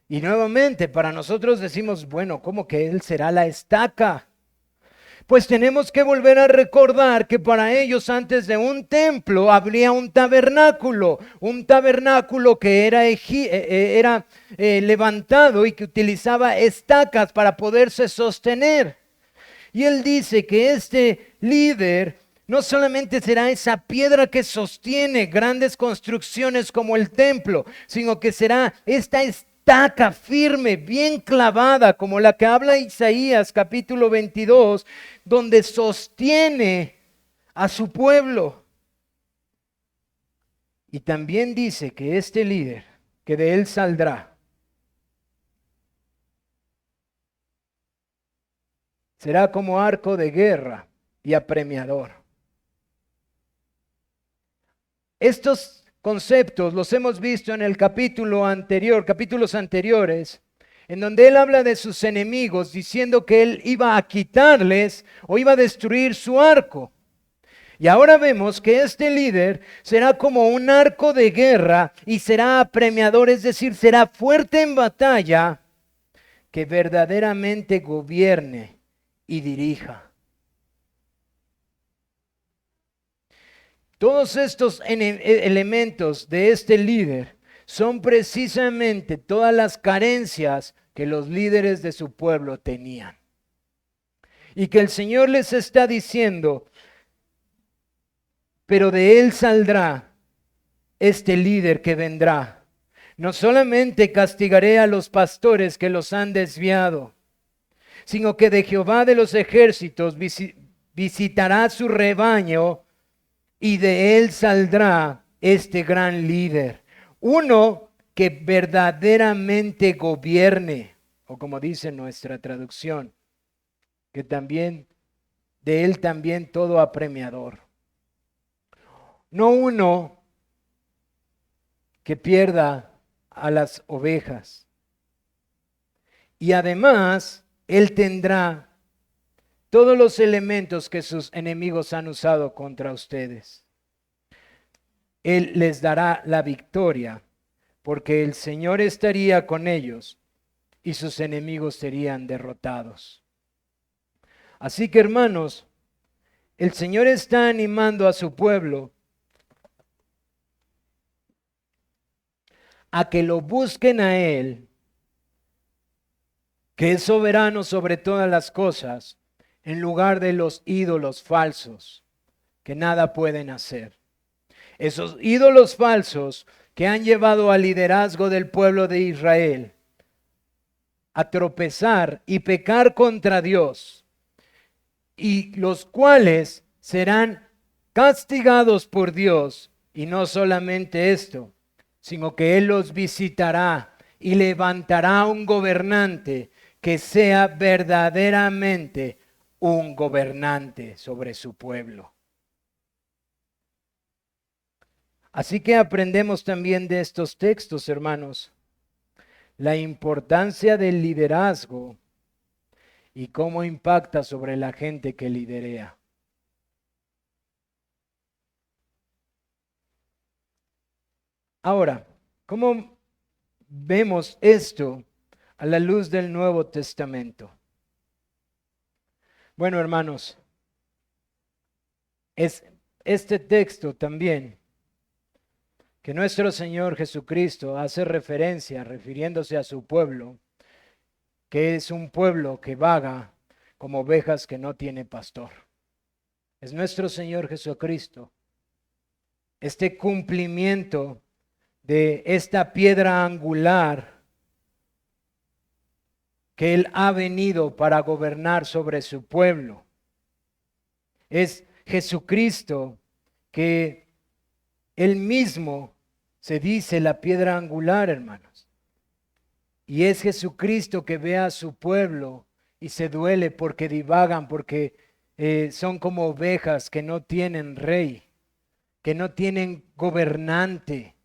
Y nuevamente para nosotros decimos, bueno, ¿cómo que Él será la estaca? Pues tenemos que volver a recordar que para ellos antes de un templo habría un tabernáculo que era levantado y que utilizaba estacas para poderse sostener. Y él dice que este líder no solamente será esa piedra que sostiene grandes construcciones como el templo, sino que será esta estaca estaca firme, bien clavada, como la que habla Isaías capítulo 22, donde sostiene a su pueblo. Y también dice que este líder, que de él saldrá, será como arco de guerra y apremiador. Estos conceptos los hemos visto en el capítulo anterior, capítulos anteriores, en donde él habla de sus enemigos, diciendo que él iba a quitarles o iba a destruir su arco. Y ahora vemos que este líder será como un arco de guerra y será apremiador, es decir, será fuerte en batalla, que verdaderamente gobierne y dirija. Todos estos elementos de este líder son precisamente todas las carencias que los líderes de su pueblo tenían. Y que el Señor les está diciendo, pero de él saldrá este líder que vendrá. No solamente castigaré a los pastores que los han desviado, sino que de Jehová de los ejércitos visitará su rebaño, y de él saldrá este gran líder, uno que verdaderamente gobierne, o como dice nuestra traducción, que también de él también todo apremiador. No uno que pierda a las ovejas. Y además, él tendrá todos los elementos que sus enemigos han usado contra ustedes. Él les dará la victoria, porque el Señor estaría con ellos y sus enemigos serían derrotados. Así que, hermanos, el Señor está animando a su pueblo a que lo busquen a Él, que es soberano sobre todas las cosas, en lugar de los ídolos falsos que nada pueden hacer. Esos ídolos falsos que han llevado al liderazgo del pueblo de Israel a tropezar y pecar contra Dios, y los cuales serán castigados por Dios. Y no solamente esto, sino que Él los visitará y levantará un gobernante que sea verdaderamente un gobernante sobre su pueblo. Así que aprendemos también de estos textos, hermanos, la importancia del liderazgo y cómo impacta sobre la gente que liderea. Ahora, ¿cómo vemos esto a la luz del Nuevo Testamento? Bueno, hermanos, es este texto también que nuestro Señor Jesucristo hace referencia, refiriéndose a su pueblo, que es un pueblo que vaga como ovejas que no tiene pastor. Es nuestro Señor Jesucristo. Este cumplimiento de esta piedra angular que Él ha venido para gobernar sobre su pueblo. Es Jesucristo que Él mismo se dice la piedra angular, hermanos. Y es Jesucristo que ve a su pueblo y se duele porque divagan, porque son como ovejas que no tienen rey, que no tienen gobernante.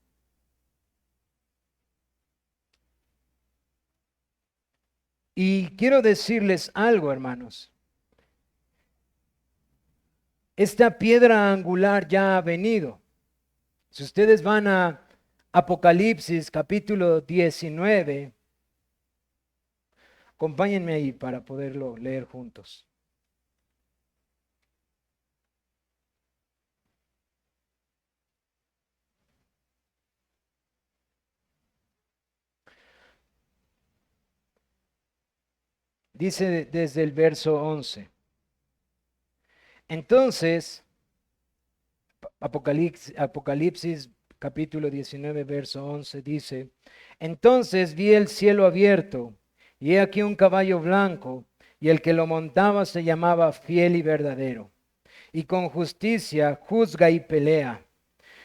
Y quiero decirles algo, hermanos. Esta piedra angular ya ha venido. Si ustedes van a Apocalipsis capítulo 19, acompáñenme ahí para poderlo leer juntos. Dice desde el verso 11. Entonces, Apocalipsis capítulo 19, verso 11, dice: Entonces vi el cielo abierto, y he aquí un caballo blanco, y el que lo montaba se llamaba Fiel y Verdadero, y con justicia juzga y pelea.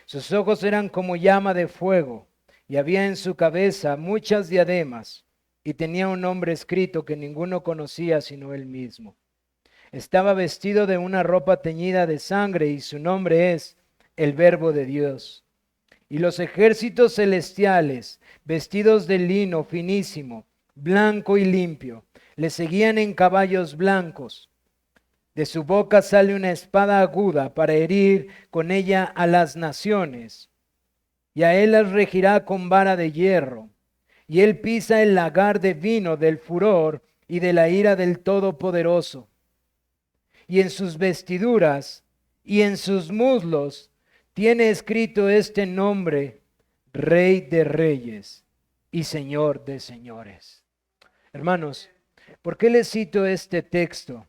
Sus ojos eran como llama de fuego, y había en su cabeza muchas diademas, y tenía un nombre escrito que ninguno conocía sino él mismo. Estaba vestido de una ropa teñida de sangre, y su nombre es el Verbo de Dios. Y los ejércitos celestiales, vestidos de lino finísimo, blanco y limpio, le seguían en caballos blancos. De su boca sale una espada aguda para herir con ella a las naciones, y a él las regirá con vara de hierro, y él pisa el lagar de vino del furor y de la ira del Todopoderoso. Y en sus vestiduras y en sus muslos tiene escrito este nombre: Rey de Reyes y Señor de Señores. Hermanos, ¿por qué les cito este texto?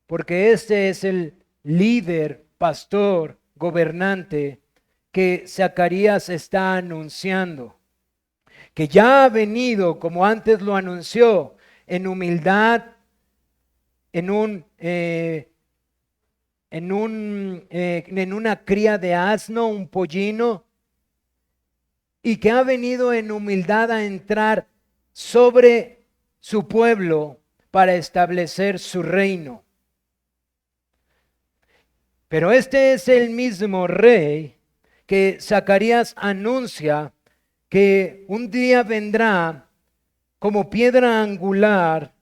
Porque este es el líder, pastor, gobernante que Zacarías está anunciando, que ya ha venido, como antes lo anunció, en humildad, en una cría de asno, un pollino, y que ha venido en humildad a entrar sobre su pueblo para establecer su reino. Pero este es el mismo rey que Zacarías anuncia que un día vendrá como piedra angular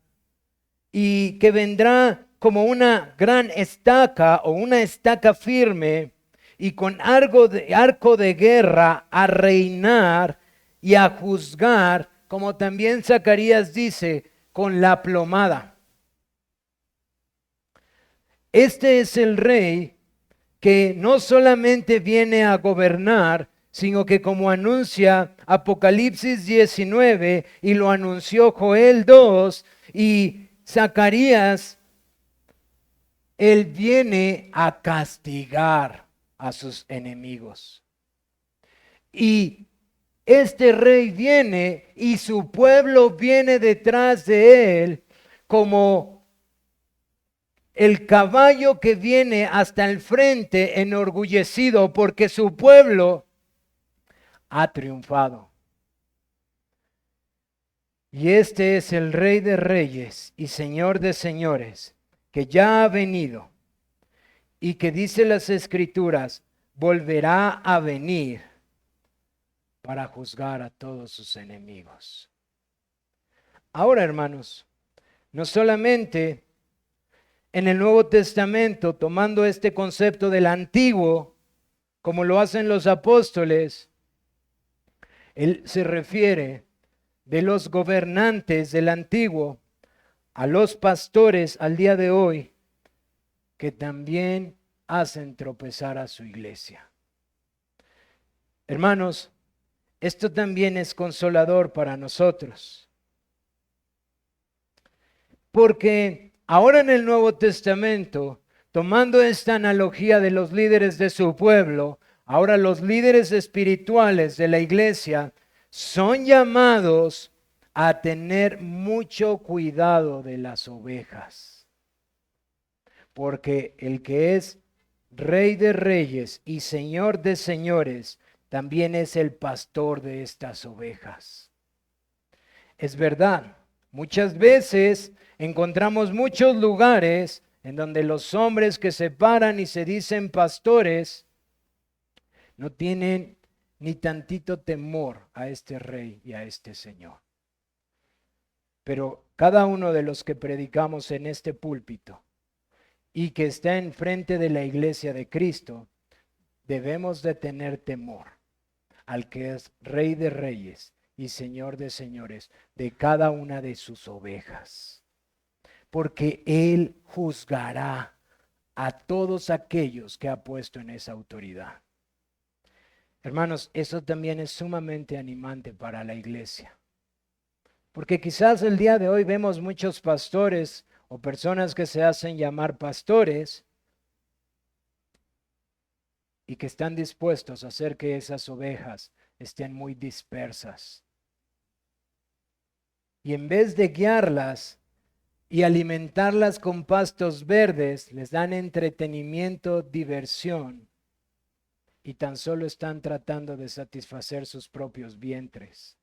y que vendrá como una gran estaca o una estaca firme y con arco de guerra a reinar y a juzgar, como también Zacarías dice, con la plomada. Este es el rey que no solamente viene a gobernar, sino que, como anuncia Apocalipsis 19 y lo anunció Joel 2 y Zacarías, él viene a castigar a sus enemigos. Y este rey viene y su pueblo viene detrás de él como el caballo que viene hasta el frente enorgullecido porque su pueblo ha triunfado. Y este es el Rey de Reyes y Señor de Señores, que ya ha venido y que, dice las Escrituras, volverá a venir para juzgar a todos sus enemigos. Ahora, hermanos, no solamente en el Nuevo Testamento, tomando este concepto del antiguo, como lo hacen los apóstoles, él se refiere de los gobernantes del antiguo a los pastores al día de hoy, que también hacen tropezar a su iglesia. Hermanos, esto también es consolador para nosotros, porque ahora en el Nuevo Testamento, tomando esta analogía de los líderes de su pueblo, ahora los líderes espirituales de la iglesia son llamados a tener mucho cuidado de las ovejas. Porque el que es Rey de Reyes y Señor de Señores también es el pastor de estas ovejas. Es verdad, muchas veces encontramos muchos lugares en donde los hombres que se paran y se dicen pastores no tienen ni tantito temor a este rey y a este señor. Pero cada uno de los que predicamos en este púlpito y que está enfrente de la iglesia de Cristo, debemos de tener temor al que es Rey de Reyes y Señor de Señores de cada una de sus ovejas. Porque Él juzgará a todos aquellos que ha puesto en esa autoridad. Hermanos, eso también es sumamente animante para la iglesia. Porque quizás el día de hoy vemos muchos pastores o personas que se hacen llamar pastores y que están dispuestos a hacer que esas ovejas estén muy dispersas. Y en vez de guiarlas y alimentarlas con pastos verdes, les dan entretenimiento, diversión, y tan solo están tratando de satisfacer sus propios vientres.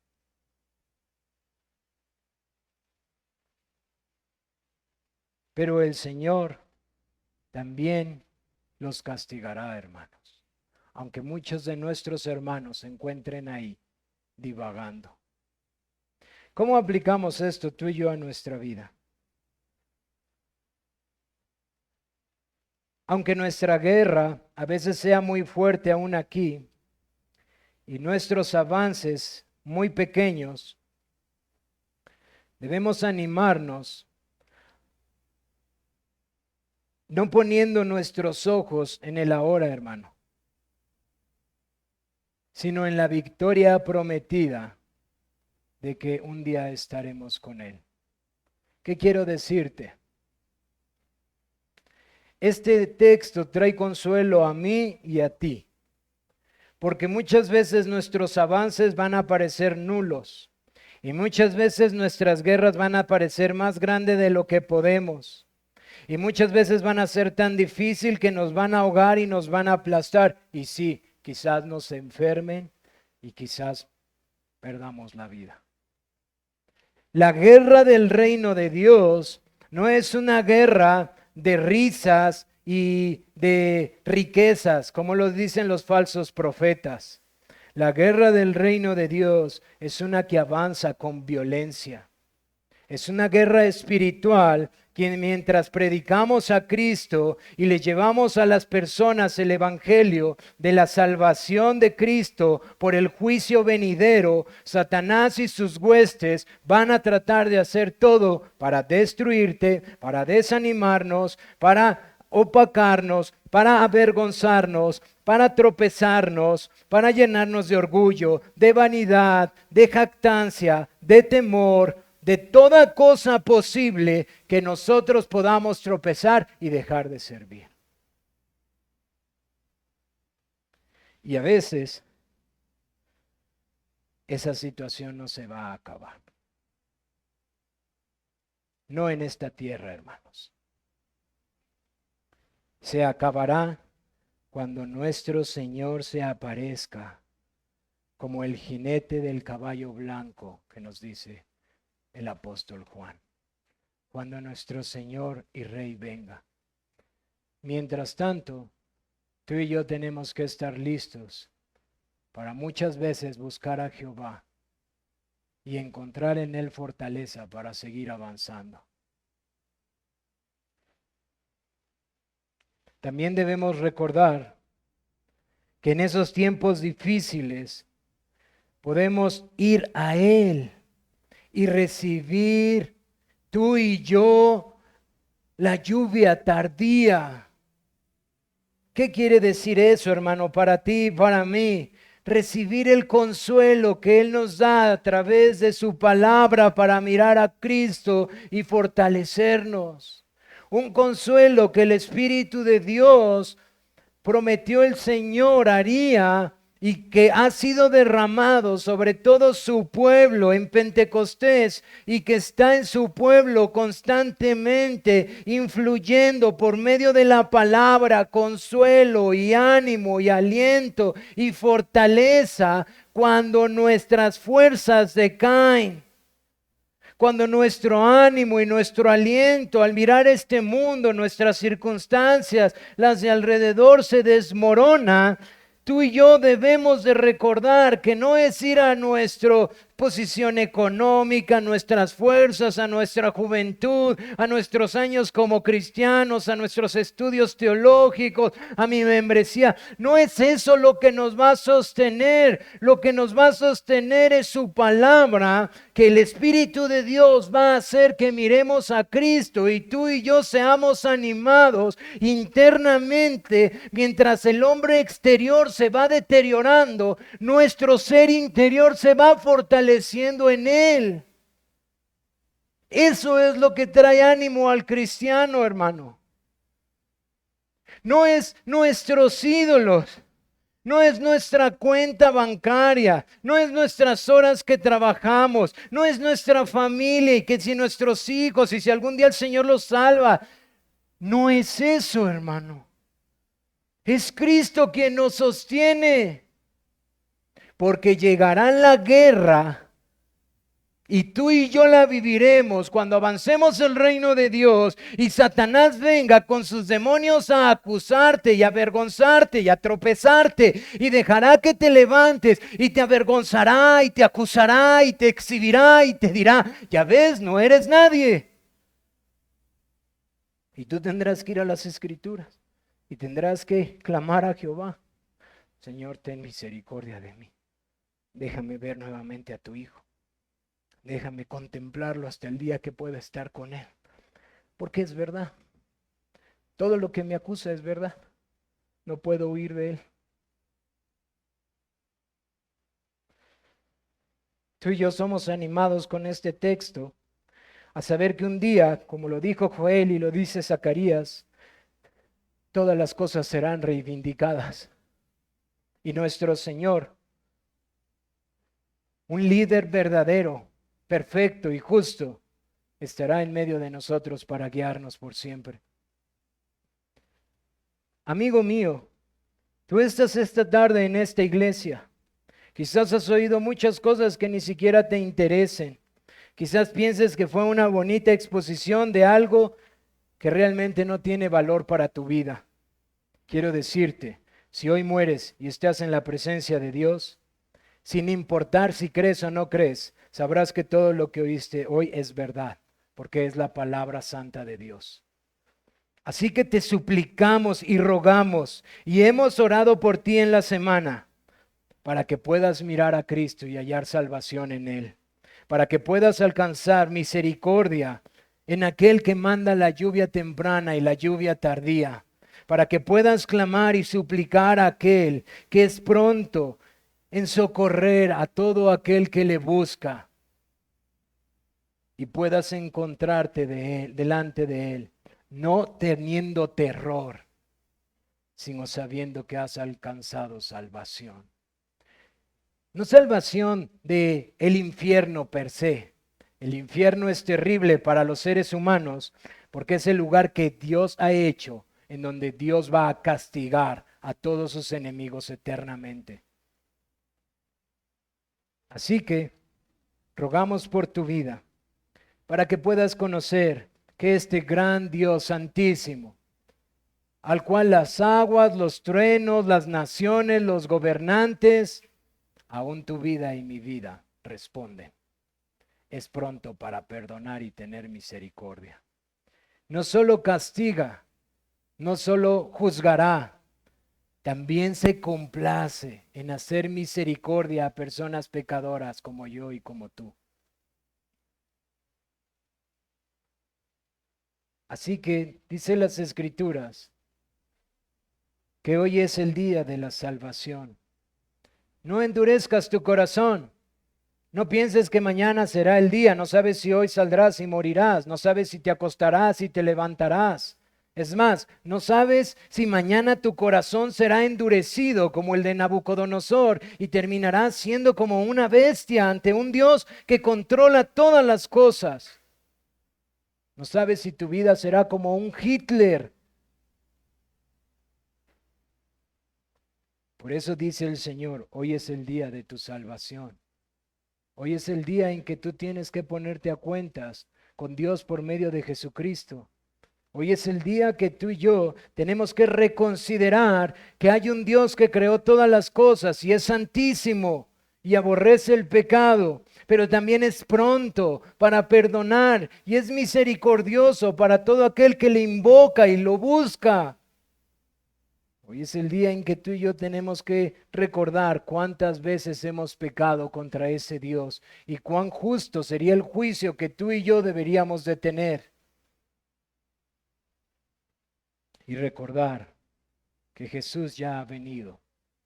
Pero el Señor también los castigará, hermanos, aunque muchos de nuestros hermanos se encuentren ahí divagando. ¿Cómo aplicamos esto tú y yo a nuestra vida? Aunque nuestra guerra a veces sea muy fuerte aún aquí y nuestros avances muy pequeños, debemos animarnos, no poniendo nuestros ojos en el ahora, hermano, sino en la victoria prometida de que un día estaremos con Él. ¿Qué quiero decirte? Este texto trae consuelo a mí y a ti, porque muchas veces nuestros avances van a parecer nulos y muchas veces nuestras guerras van a parecer más grandes de lo que podemos y muchas veces van a ser tan difícil que nos van a ahogar y nos van a aplastar, y sí, quizás nos enfermen y quizás perdamos la vida. La guerra del reino de Dios no es una guerra de risas y de riquezas, como lo dicen los falsos profetas. La guerra del reino de Dios es una que avanza con violencia. Es una guerra espiritual que mientras predicamos a Cristo y le llevamos a las personas el evangelio de la salvación de Cristo por el juicio venidero, Satanás y sus huestes van a tratar de hacer todo para destruirte, para desanimarnos, para opacarnos, para avergonzarnos, para tropezarnos, para llenarnos de orgullo, de vanidad, de jactancia, de temor, de toda cosa posible que nosotros podamos tropezar y dejar de servir. Y a veces esa situación no se va a acabar. No en esta tierra, hermanos. Se acabará cuando nuestro Señor se aparezca como el jinete del caballo blanco que nos dice el apóstol Juan, cuando nuestro Señor y Rey venga. Mientras tanto, tú y yo tenemos que estar listos para muchas veces buscar a Jehová y encontrar en Él fortaleza para seguir avanzando. También debemos recordar que en esos tiempos difíciles podemos ir a Él y recibir tú y yo la lluvia tardía. ¿Qué quiere decir eso, hermano, para ti y para mí? Recibir el consuelo que Él nos da a través de su palabra para mirar a Cristo y fortalecernos. Un consuelo que el Espíritu de Dios prometió el Señor haría y que ha sido derramado sobre todo su pueblo en Pentecostés y que está en su pueblo constantemente influyendo por medio de la palabra consuelo y ánimo y aliento y fortaleza cuando nuestras fuerzas decaen. Cuando nuestro ánimo y nuestro aliento al mirar este mundo, nuestras circunstancias, las de alrededor se desmorona, tú y yo debemos de recordar que no es ir a nuestra posición económica, a nuestras fuerzas, a nuestra juventud, a nuestros años como cristianos, a nuestros estudios teológicos, a mi membresía. No es eso lo que nos va a sostener. Lo que nos va a sostener es su palabra, que el Espíritu de Dios va a hacer que miremos a Cristo y tú y yo seamos animados internamente mientras el hombre exterior se va deteriorando, nuestro ser interior se va fortaleciendo en Él. Eso es lo que trae ánimo al cristiano, hermano. No es nuestros ídolos. No es nuestra cuenta bancaria, no es nuestras horas que trabajamos, no es nuestra familia y que si nuestros hijos y si algún día el Señor los salva. No es eso, hermano. Es Cristo quien nos sostiene. Porque llegará la guerra y tú y yo la viviremos cuando avancemos el reino de Dios y Satanás venga con sus demonios a acusarte y a avergonzarte y a tropezarte y dejará que te levantes y te avergonzará y te acusará y te exhibirá y te dirá, ya ves, no eres nadie. Y tú tendrás que ir a las Escrituras y tendrás que clamar a Jehová, Señor, ten misericordia de mí. Déjame ver nuevamente a tu Hijo. Déjame contemplarlo hasta el día que pueda estar con Él. Porque es verdad. Todo lo que me acusa es verdad. No puedo huir de Él. Tú y yo somos animados con este texto a saber que un día, como lo dijo Joel y lo dice Zacarías, todas las cosas serán reivindicadas. Y nuestro Señor, un líder verdadero, perfecto y justo, estará en medio de nosotros para guiarnos por siempre. Amigo mío, tú estás esta tarde en esta iglesia. Quizás has oído muchas cosas que ni siquiera te interesen. Quizás pienses que fue una bonita exposición de algo que realmente no tiene valor para tu vida. Quiero decirte, si hoy mueres y estás en la presencia de Dios, sin importar si crees o no crees, sabrás que todo lo que oíste hoy es verdad, porque es la palabra santa de Dios. Así que te suplicamos y rogamos, y hemos orado por ti en la semana, para que puedas mirar a Cristo y hallar salvación en Él, para que puedas alcanzar misericordia en aquel que manda la lluvia temprana y la lluvia tardía, para que puedas clamar y suplicar a aquel que es pronto en socorrer a todo aquel que le busca, y puedas encontrarte delante de Él, no teniendo terror, sino sabiendo que has alcanzado salvación. No salvación de el infierno per se. El infierno es terrible para los seres humanos porque es el lugar que Dios ha hecho en donde Dios va a castigar a todos sus enemigos eternamente. Así que rogamos por tu vida para que puedas conocer que este gran Dios santísimo, al cual las aguas, los truenos, las naciones, los gobernantes, aún tu vida y mi vida responden. Es pronto para perdonar y tener misericordia. No solo castiga, no solo juzgará, también se complace en hacer misericordia a personas pecadoras como yo y como tú. Así que dice las Escrituras que hoy es el día de la salvación. No endurezcas tu corazón. No pienses que mañana será el día. No sabes si hoy saldrás y morirás. No sabes si te acostarás y te levantarás. Es más, no sabes si mañana tu corazón será endurecido como el de Nabucodonosor y terminarás siendo como una bestia ante un Dios que controla todas las cosas. No sabes si tu vida será como un Hitler. Por eso dice el Señor, hoy es el día de tu salvación. Hoy es el día en que tú tienes que ponerte a cuentas con Dios por medio de Jesucristo. Hoy es el día que tú y yo tenemos que reconsiderar que hay un Dios que creó todas las cosas y es santísimo y aborrece el pecado, pero también es pronto para perdonar y es misericordioso para todo aquel que le invoca y lo busca. Hoy es el día en que tú y yo tenemos que recordar cuántas veces hemos pecado contra ese Dios y cuán justo sería el juicio que tú y yo deberíamos de tener. Y recordar que Jesús ya ha venido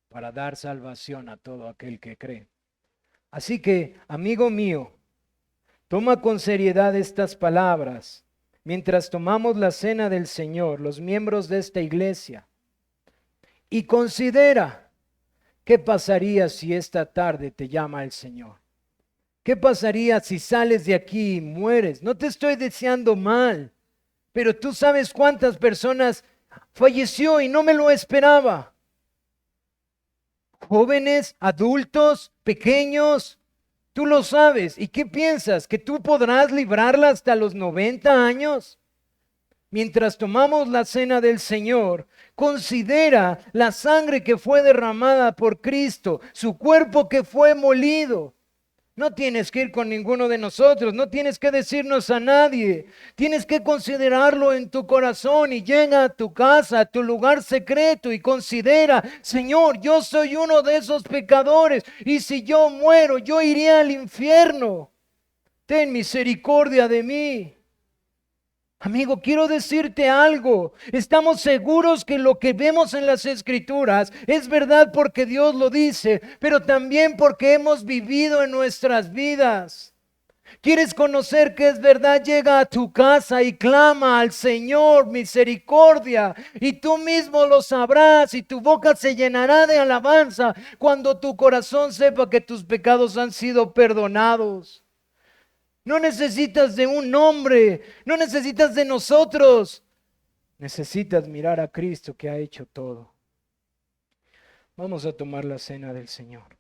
para dar salvación a todo aquel que cree. Así que, amigo mío, toma con seriedad estas palabras mientras tomamos la cena del Señor, los miembros de esta iglesia, y considera ¿Qué pasaría si esta tarde te llama el Señor? ¿Qué pasaría si sales de aquí y mueres? No te estoy deseando mal, pero tú sabes cuántas personas falleció y no me lo esperaba. Jóvenes, adultos, pequeños, tú lo sabes. ¿Y qué piensas? ¿Que tú podrás librarla hasta los 90 años? Mientras tomamos la cena del Señor, considera la sangre que fue derramada por Cristo, su cuerpo que fue molido. No tienes que ir con ninguno de nosotros, no tienes que decirnos a nadie. Tienes que considerarlo en tu corazón y llega a tu casa, a tu lugar secreto y considera, Señor, yo soy uno de esos pecadores y si yo muero, yo iré al infierno. Ten misericordia de mí. Amigo, quiero decirte algo. Estamos seguros que lo que vemos en las Escrituras es verdad porque Dios lo dice, pero también porque hemos vivido en nuestras vidas. ¿Quieres conocer que es verdad? Llega a tu casa y clama al Señor misericordia y tú mismo lo sabrás y tu boca se llenará de alabanza cuando tu corazón sepa que tus pecados han sido perdonados. No necesitas de un hombre, no necesitas de nosotros. Necesitas mirar a Cristo que ha hecho todo. Vamos a tomar la cena del Señor.